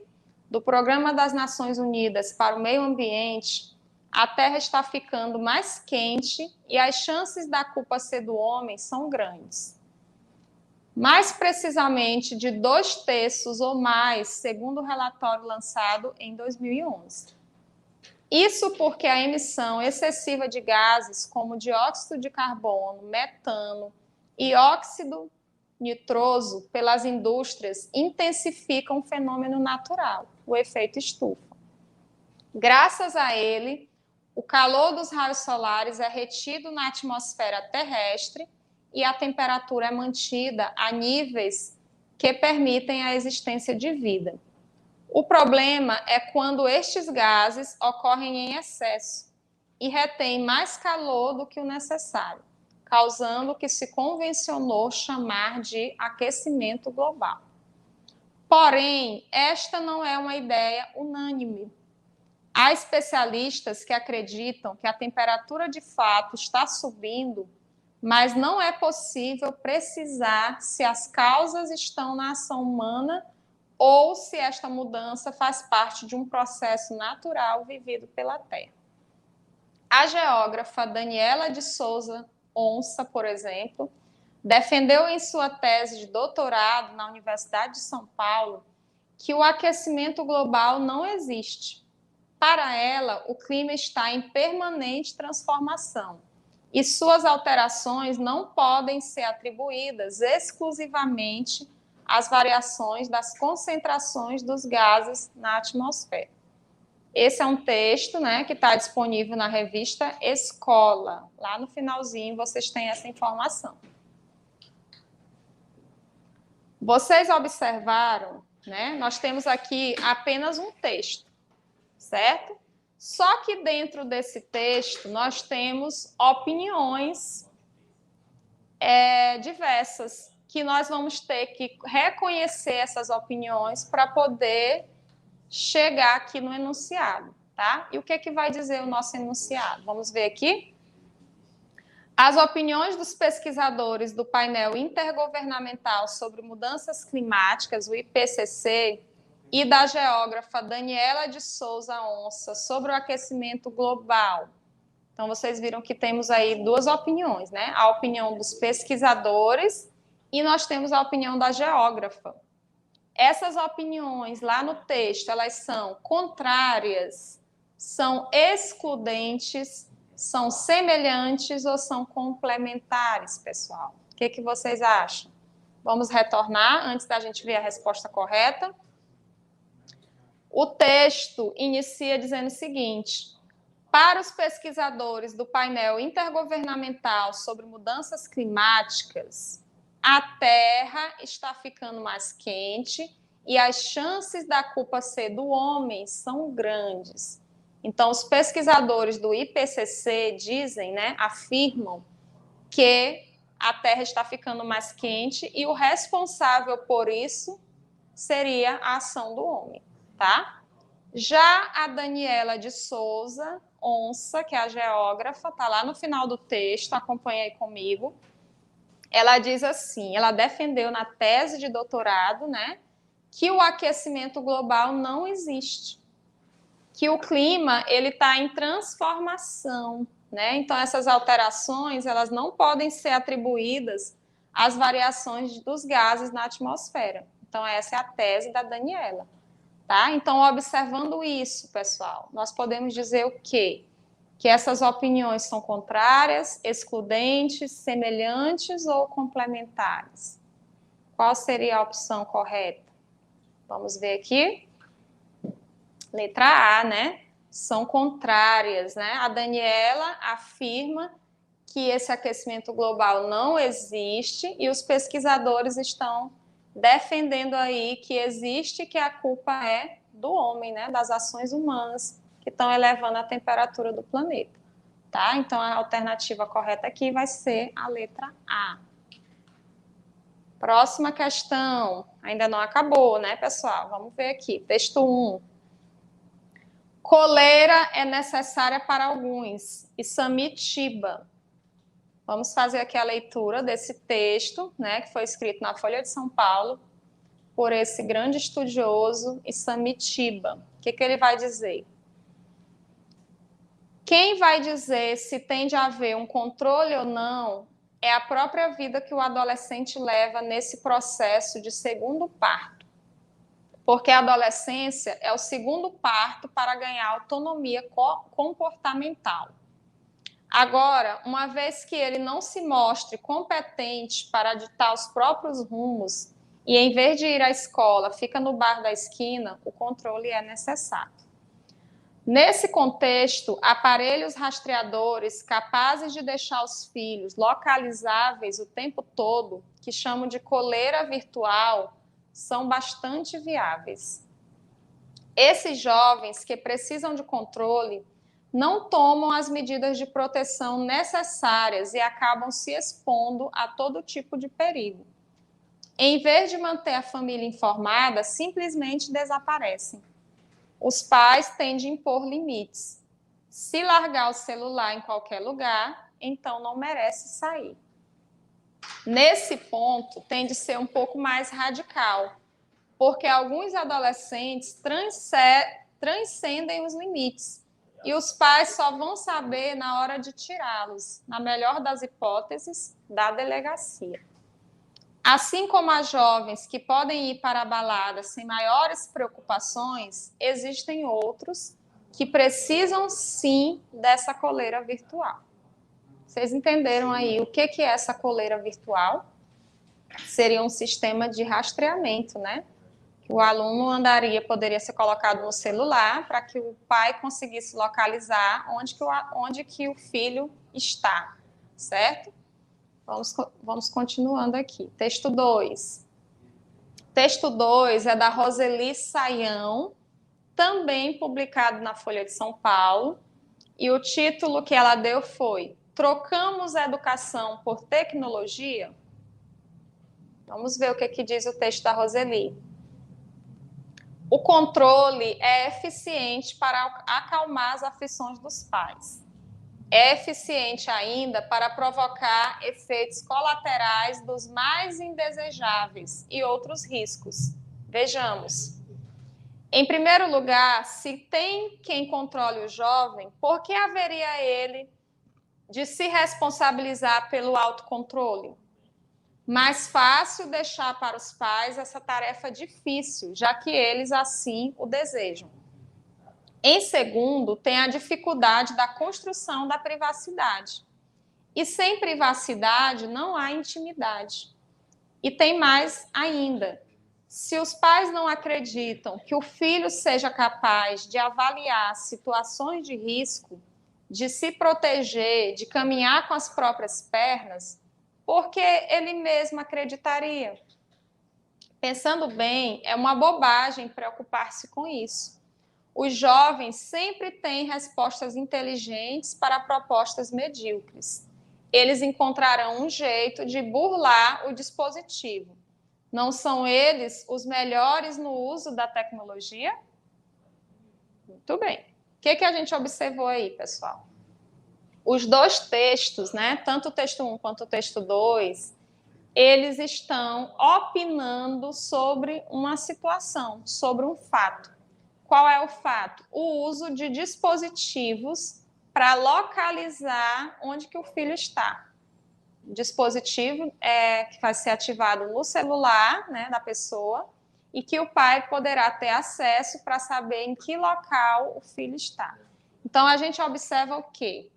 Speaker 6: do Programa das Nações Unidas para o Meio Ambiente, a Terra está ficando mais quente e as chances da culpa ser do homem são grandes. Mais precisamente de 2/3 ou mais, segundo o relatório lançado em 2011. Isso porque a emissão excessiva de gases como dióxido de carbono, metano e óxido nitroso pelas indústrias intensifica um fenômeno natural, o efeito estufa. Graças a ele, o calor dos raios solares é retido na atmosfera terrestre e a temperatura é mantida a níveis que permitem a existência de vida. O problema é quando estes gases ocorrem em excesso e retêm mais calor do que o necessário. causando o que se convencionou chamar de aquecimento global. Porém, esta não é uma ideia unânime. Há especialistas que acreditam que a temperatura de fato está subindo, mas não é possível precisar se as causas estão na ação humana ou se esta mudança faz parte de um processo natural vivido pela Terra. A geógrafa Daniela de Souza Onça, por exemplo, defendeu em sua tese de doutorado na Universidade de São Paulo que o aquecimento global não existe. Para ela, o clima está em permanente transformação e suas alterações não podem ser atribuídas exclusivamente às variações das concentrações dos gases na atmosfera. Esse é um texto, né, que está disponível na revista Escola. Lá no finalzinho vocês têm essa informação. Vocês observaram, né? Nós temos aqui apenas um texto, certo? Só que dentro desse texto nós temos opiniões diversas, que nós vamos ter que reconhecer essas opiniões para poder chegar aqui no enunciado, tá? E o que vai dizer o nosso enunciado? Vamos ver aqui. As opiniões dos pesquisadores do painel intergovernamental sobre mudanças climáticas, o IPCC, e da geógrafa Daniela de Souza Onça sobre o aquecimento global. Então, vocês viram que temos aí duas opiniões, né? A opinião dos pesquisadores e nós temos a opinião da geógrafa. Essas opiniões lá no texto, elas são contrárias, são excludentes, são semelhantes ou são complementares, pessoal? O que vocês acham? Vamos retornar antes da gente ver a resposta correta. O texto inicia dizendo o seguinte: para os pesquisadores do painel intergovernamental sobre mudanças climáticas, a Terra está ficando mais quente e as chances da culpa ser do homem são grandes. Então, os pesquisadores do IPCC dizem, né, afirmam que a Terra está ficando mais quente e o responsável por isso seria a ação do homem, tá? Já a Daniela de Souza Onça, que é a geógrafa, está lá no final do texto, acompanha aí comigo. Ela diz assim, ela defendeu na tese de doutorado, né, que o aquecimento global não existe, que o clima ele está em transformação, né? Então essas alterações elas não podem ser atribuídas às variações dos gases na atmosfera. Então essa é a tese da Daniela, tá? Então observando isso, pessoal, nós podemos dizer o quê? Que essas opiniões são contrárias, excludentes, semelhantes ou complementares? Qual seria a opção correta? Vamos ver aqui. Letra A, né? São contrárias, né? A Daniela afirma que esse aquecimento global não existe e os pesquisadores estão defendendo aí que existe, que a culpa é do homem, né? Das ações humanas que estão elevando a temperatura do planeta, tá? Então, a alternativa correta aqui vai ser a letra A. Próxima questão. Ainda não acabou, né, pessoal? Vamos ver aqui. Texto 1. Coleira é necessária para alguns. Isamitiba. Vamos fazer aqui a leitura desse texto, né, que foi escrito na Folha de São Paulo por esse grande estudioso Isamitiba. O que ele vai dizer? Quem vai dizer se tem de haver um controle ou não é a própria vida que o adolescente leva nesse processo de segundo parto. Porque a adolescência é o segundo parto para ganhar autonomia comportamental. Agora, uma vez que ele não se mostre competente para ditar os próprios rumos e, em vez de ir à escola, fica no bar da esquina, o controle é necessário. Nesse contexto, aparelhos rastreadores capazes de deixar os filhos localizáveis o tempo todo, que chamam de coleira virtual, são bastante viáveis. Esses jovens que precisam de controle não tomam as medidas de proteção necessárias e acabam se expondo a todo tipo de perigo. Em vez de manter a família informada, simplesmente desaparecem. Os pais têm de impor limites. Se largar o celular em qualquer lugar, então não merece sair. Nesse ponto, tem de ser um pouco mais radical, porque alguns adolescentes transcendem os limites e os pais só vão saber na hora de tirá-los, na melhor das hipóteses, da delegacia. Assim como as jovens que podem ir para a balada sem maiores preocupações, existem outros que precisam sim dessa coleira virtual. Vocês entenderam aí o que é essa coleira virtual? Seria um sistema de rastreamento, né? Que o aluno poderia ser colocado no celular para que o pai conseguisse localizar onde que o filho está, certo? Vamos continuando aqui. Texto 2. Texto 2 é da Roseli Saião, também publicado na Folha de São Paulo, e o título que ela deu foi Trocamos a educação por tecnologia? Vamos ver o que diz o texto da Roseli. O controle é eficiente para acalmar as aflições dos pais. É eficiente ainda para provocar efeitos colaterais dos mais indesejáveis e outros riscos. Vejamos. Em primeiro lugar, se tem quem controle o jovem, por que haveria ele de se responsabilizar pelo autocontrole? Mais fácil deixar para os pais essa tarefa difícil, já que eles assim o desejam. Em segundo, tem a dificuldade da construção da privacidade. E sem privacidade não há intimidade. E tem mais ainda. Se os pais não acreditam que o filho seja capaz de avaliar situações de risco, de se proteger, de caminhar com as próprias pernas, porque ele mesmo acreditaria. Pensando bem, é uma bobagem preocupar-se com isso. Os jovens sempre têm respostas inteligentes para propostas medíocres. Eles encontrarão um jeito de burlar o dispositivo. Não são eles os melhores no uso da tecnologia? Muito bem. O que a gente observou aí, pessoal? Os dois textos, né, tanto o texto 1 quanto o texto 2, eles estão opinando sobre uma situação, sobre um fato. Qual é o fato? O uso de dispositivos para localizar onde que o filho está. O dispositivo que vai ser ativado no celular, né, da pessoa e que o pai poderá ter acesso para saber em que local o filho está. Então, a gente observa o quê?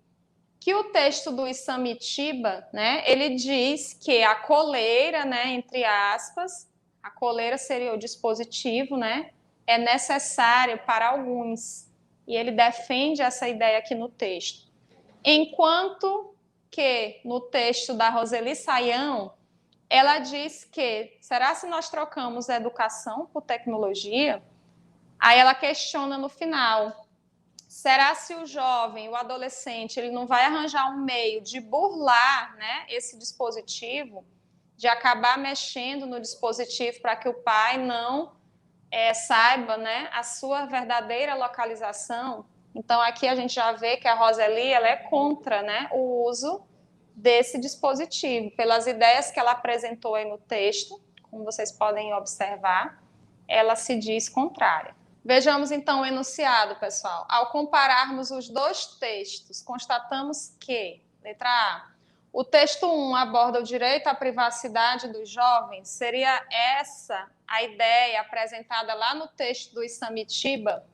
Speaker 6: Que o texto do Isamitiba, né, ele diz que a coleira, né, entre aspas, a coleira seria o dispositivo, né, é necessário para alguns. E ele defende essa ideia aqui no texto. Enquanto que no texto da Roseli Saião, ela diz que, será se nós trocamos a educação por tecnologia? Aí ela questiona no final, será se o jovem, o adolescente, ele não vai arranjar um meio de burlar, né, esse dispositivo, de acabar mexendo no dispositivo para que o pai não saiba, né, a sua verdadeira localização? Então, aqui a gente já vê que a Roseli ela é contra, né, o uso desse dispositivo, pelas ideias que ela apresentou aí no texto, como vocês podem observar, ela se diz contrária. Vejamos, então, o enunciado, pessoal. Ao compararmos os dois textos, constatamos que, letra A, o texto 1 aborda o direito à privacidade dos jovens, seria essa a ideia apresentada lá no texto do Isamitiba.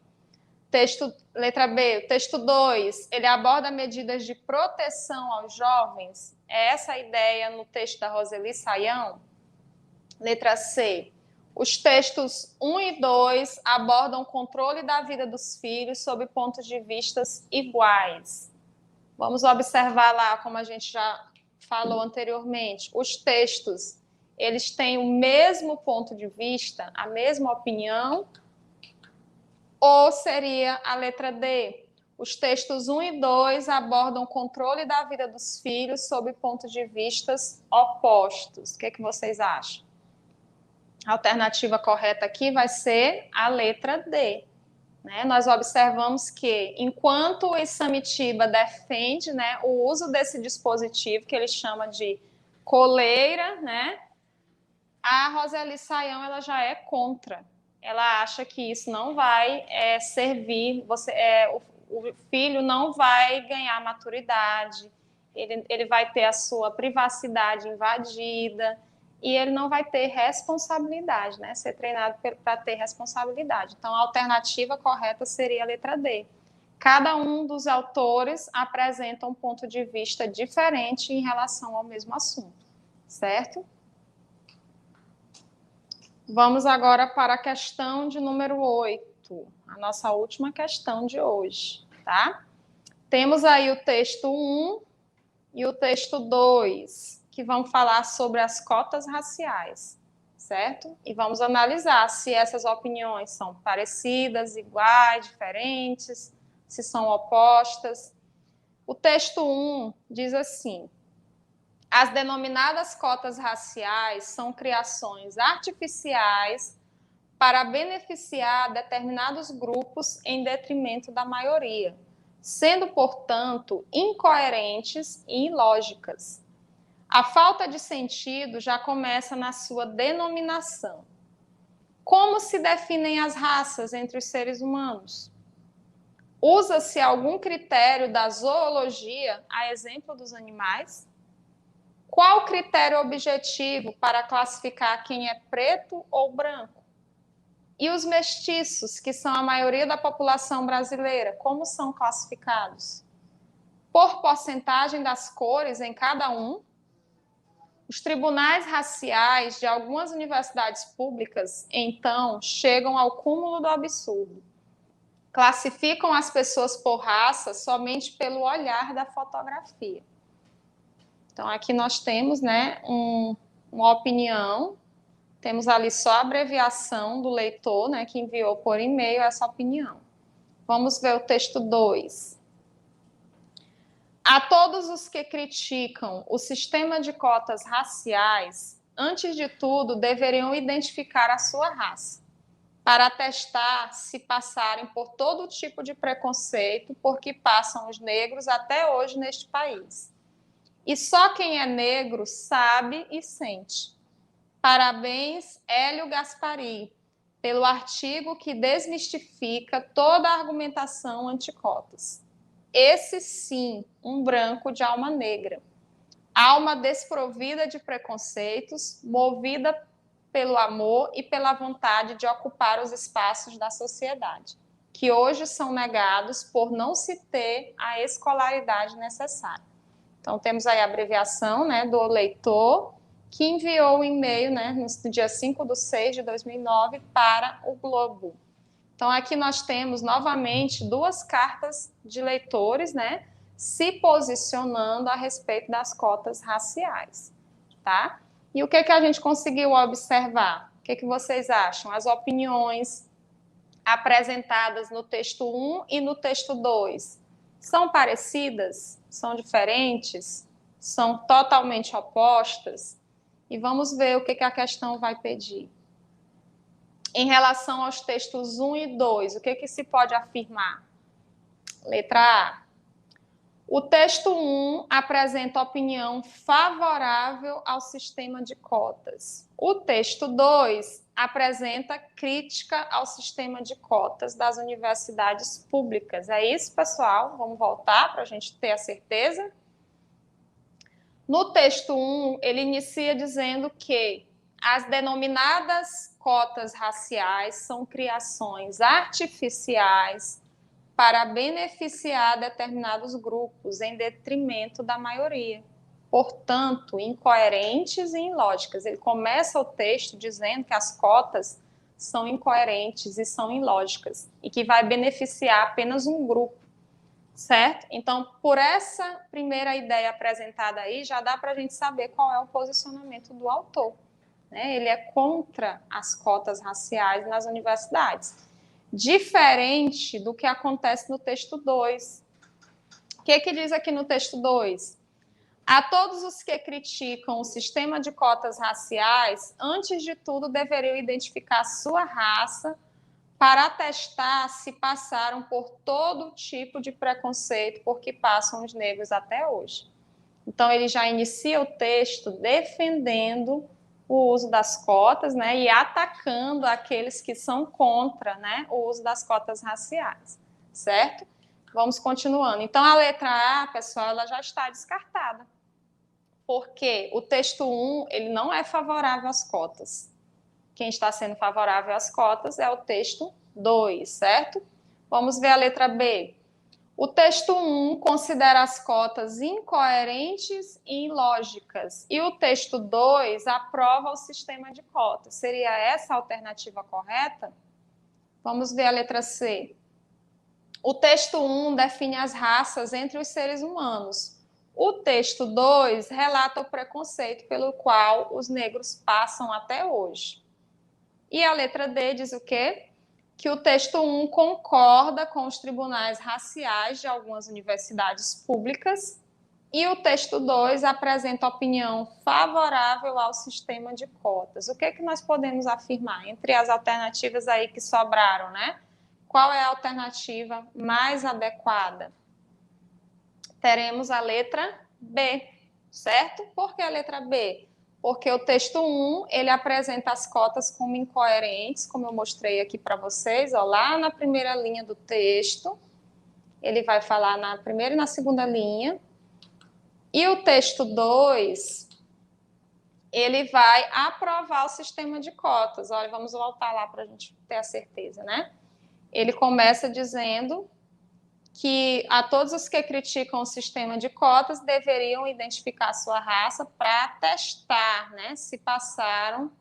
Speaker 6: Letra B, o texto 2, ele aborda medidas de proteção aos jovens, é essa a ideia no texto da Roseli Saião. Letra C, os textos 1 e 2 abordam o controle da vida dos filhos sob pontos de vista iguais. Vamos observar lá, como a gente já falou anteriormente, os textos, eles têm o mesmo ponto de vista, a mesma opinião, ou seria a letra D? Os textos 1 e 2 abordam o controle da vida dos filhos sob pontos de vista opostos. O que vocês acham? A alternativa correta aqui vai ser a letra D. Né? Nós observamos que, enquanto o Isamitiba defende, né, o uso desse dispositivo, que ele chama de coleira, né, a Roseli Saião ela já é contra. Ela acha que isso não vai servir, o filho não vai ganhar maturidade, ele vai ter a sua privacidade invadida, e ele não vai ter responsabilidade, né? Ser treinado para ter responsabilidade. Então, a alternativa correta seria a letra D. Cada um dos autores apresenta um ponto de vista diferente em relação ao mesmo assunto, certo? Vamos agora para a questão de número 8, a nossa última questão de hoje, tá? Temos aí o texto 1 e o texto 2, que vão falar sobre as cotas raciais, certo? E vamos analisar se essas opiniões são parecidas, iguais, diferentes, se são opostas. O texto 1 diz assim: as denominadas cotas raciais são criações artificiais para beneficiar determinados grupos em detrimento da maioria, sendo, portanto, incoerentes e ilógicas. A falta de sentido já começa na sua denominação. Como se definem as raças entre os seres humanos? Usa-se algum critério da zoologia, a exemplo dos animais? Qual critério objetivo para classificar quem é preto ou branco? E os mestiços, que são a maioria da população brasileira, como são classificados? Por porcentagem das cores em cada um? Os tribunais raciais de algumas universidades públicas, então, chegam ao cúmulo do absurdo. Classificam as pessoas por raça somente pelo olhar da fotografia. Então, aqui nós temos, né, uma opinião, temos ali só a abreviação do leitor, né, que enviou por e-mail essa opinião. Vamos ver o texto 2. A todos os que criticam o sistema de cotas raciais, antes de tudo, deveriam identificar a sua raça, para atestar se passarem por todo tipo de preconceito por que passam os negros até hoje neste país. E só quem é negro sabe e sente. Parabéns, Hélio Gaspari, pelo artigo que desmistifica toda a argumentação anticotas. Esse sim, um branco de alma negra. Alma desprovida de preconceitos, movida pelo amor e pela vontade de ocupar os espaços da sociedade, que hoje são negados por não se ter a escolaridade necessária. Então, temos aí a abreviação, né, do leitor, que enviou o e-mail, né, no dia 5/6/2009 para o Globo. Então, aqui nós temos, novamente, 2 cartas de leitores, né, se posicionando a respeito das cotas raciais, tá? E o que a gente conseguiu observar? O que vocês acham? As opiniões apresentadas no texto 1 e no texto 2 são parecidas? São diferentes? São totalmente opostas? E vamos ver o que a questão vai pedir. Em relação aos textos 1 e 2, o que se pode afirmar? Letra A. O texto 1 apresenta opinião favorável ao sistema de cotas. O texto 2 apresenta crítica ao sistema de cotas das universidades públicas. É isso, pessoal? Vamos voltar para a gente ter a certeza? No texto 1, ele inicia dizendo que as denominadas cotas raciais são criações artificiais para beneficiar determinados grupos em detrimento da maioria. Portanto, incoerentes e ilógicas. Ele começa o texto dizendo que as cotas são incoerentes e são ilógicas e que vai beneficiar apenas um grupo, certo? Então, por essa primeira ideia apresentada aí, já dá para a gente saber qual é o posicionamento do autor. Ele é contra as cotas raciais nas universidades. diferente do que acontece no texto 2. O que diz aqui no texto 2? A todos os que criticam o sistema de cotas raciais, antes de tudo, deveriam identificar sua raça para atestar se passaram por todo tipo de preconceito por que passam os negros até hoje. Então, ele já inicia o texto defendendo o uso das cotas, né, e atacando aqueles que são contra, né, o uso das cotas raciais, certo? Vamos continuando. Então, a letra A, pessoal, ela já está descartada, porque o texto 1, ele não é favorável às cotas. Quem está sendo favorável às cotas é o texto 2, certo? Vamos ver a letra B. O texto 1 considera as cotas incoerentes e ilógicas, e o texto 2 aprova o sistema de cotas. Seria essa a alternativa correta? Vamos ver a letra C. O texto 1 define as raças entre os seres humanos. O texto 2 relata o preconceito pelo qual os negros passam até hoje. E a letra D diz o quê? Que o texto 1 concorda com os tribunais raciais de algumas universidades públicas e o texto 2 apresenta opinião favorável ao sistema de cotas. O que nós podemos afirmar entre as alternativas aí que sobraram, né? Qual é a alternativa mais adequada? Teremos a letra B, certo? Por que a letra B? Porque o texto 1, ele apresenta as cotas como incoerentes, como eu mostrei aqui para vocês, ó, lá na primeira linha do texto, ele vai falar na primeira e na segunda linha, e o texto 2, ele vai aprovar o sistema de cotas. Olha, vamos voltar lá para a gente ter a certeza, né? Ele começa dizendo que a todos os que criticam o sistema de cotas deveriam identificar sua raça para testar, né, se passaram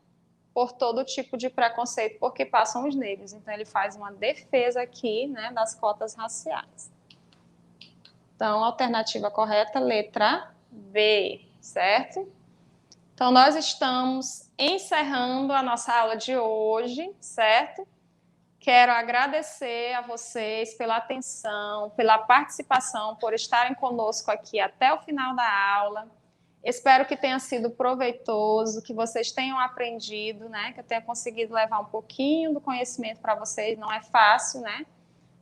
Speaker 6: por todo tipo de preconceito porque passam os negros. Então, ele faz uma defesa aqui, né, das cotas raciais. Então, a alternativa correta, letra B, certo? Então, nós estamos encerrando a nossa aula de hoje, certo? Quero agradecer a vocês pela atenção, pela participação, por estarem conosco aqui até o final da aula. Espero que tenha sido proveitoso, que vocês tenham aprendido, né? Que eu tenha conseguido levar um pouquinho do conhecimento para vocês. Não é fácil, né?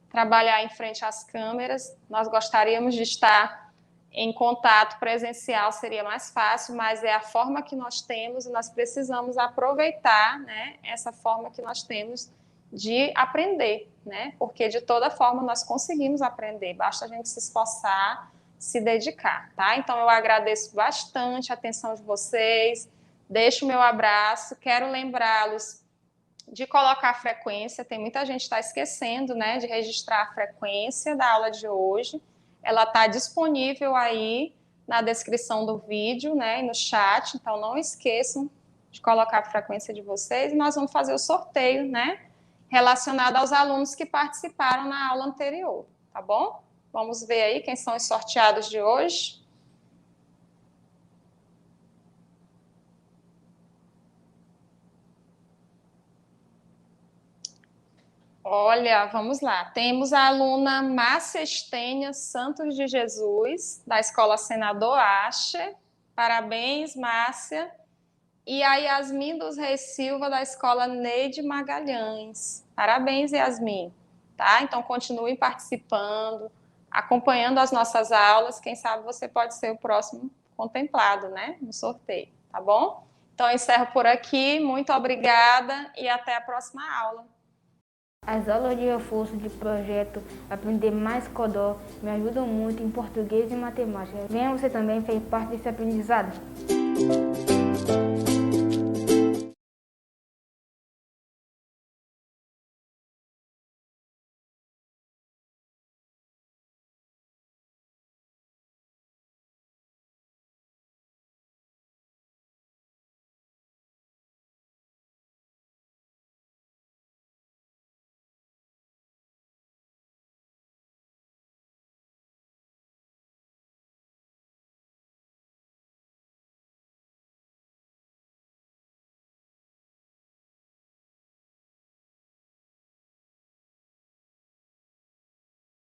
Speaker 6: Trabalhar em frente às câmeras. Nós gostaríamos de estar em contato presencial, seria mais fácil, mas é a forma que nós temos e nós precisamos aproveitar, né? Essa forma que nós temos de aprender, né? Porque de toda forma nós conseguimos aprender, basta a gente se esforçar, se dedicar, tá? Então eu agradeço bastante a atenção de vocês, deixo o meu abraço, quero lembrá-los de colocar a frequência, tem muita gente que está esquecendo, né, de registrar a frequência da aula de hoje, ela está disponível aí na descrição do vídeo, né, e no chat, então não esqueçam de colocar a frequência de vocês, e nós vamos fazer o sorteio, né, relacionado aos alunos que participaram na aula anterior, tá bom? Vamos ver aí quem são os sorteados de hoje. Olha, vamos lá. Temos a aluna Márcia Estênia Santos de Jesus, da Escola Senador Acher. Parabéns, Márcia. E a Yasmin dos Reis Silva, da Escola Neide Magalhães. Parabéns, Yasmin. Tá? Então, continuem participando, acompanhando as nossas aulas. Quem sabe você pode ser o próximo contemplado, né? No sorteio, tá bom? Então, eu encerro por aqui. Muito obrigada e até a próxima aula.
Speaker 7: As aulas de reforço de projeto Aprender Mais Codó me ajudam muito em português e matemática. Venha você também fazer parte desse aprendizado.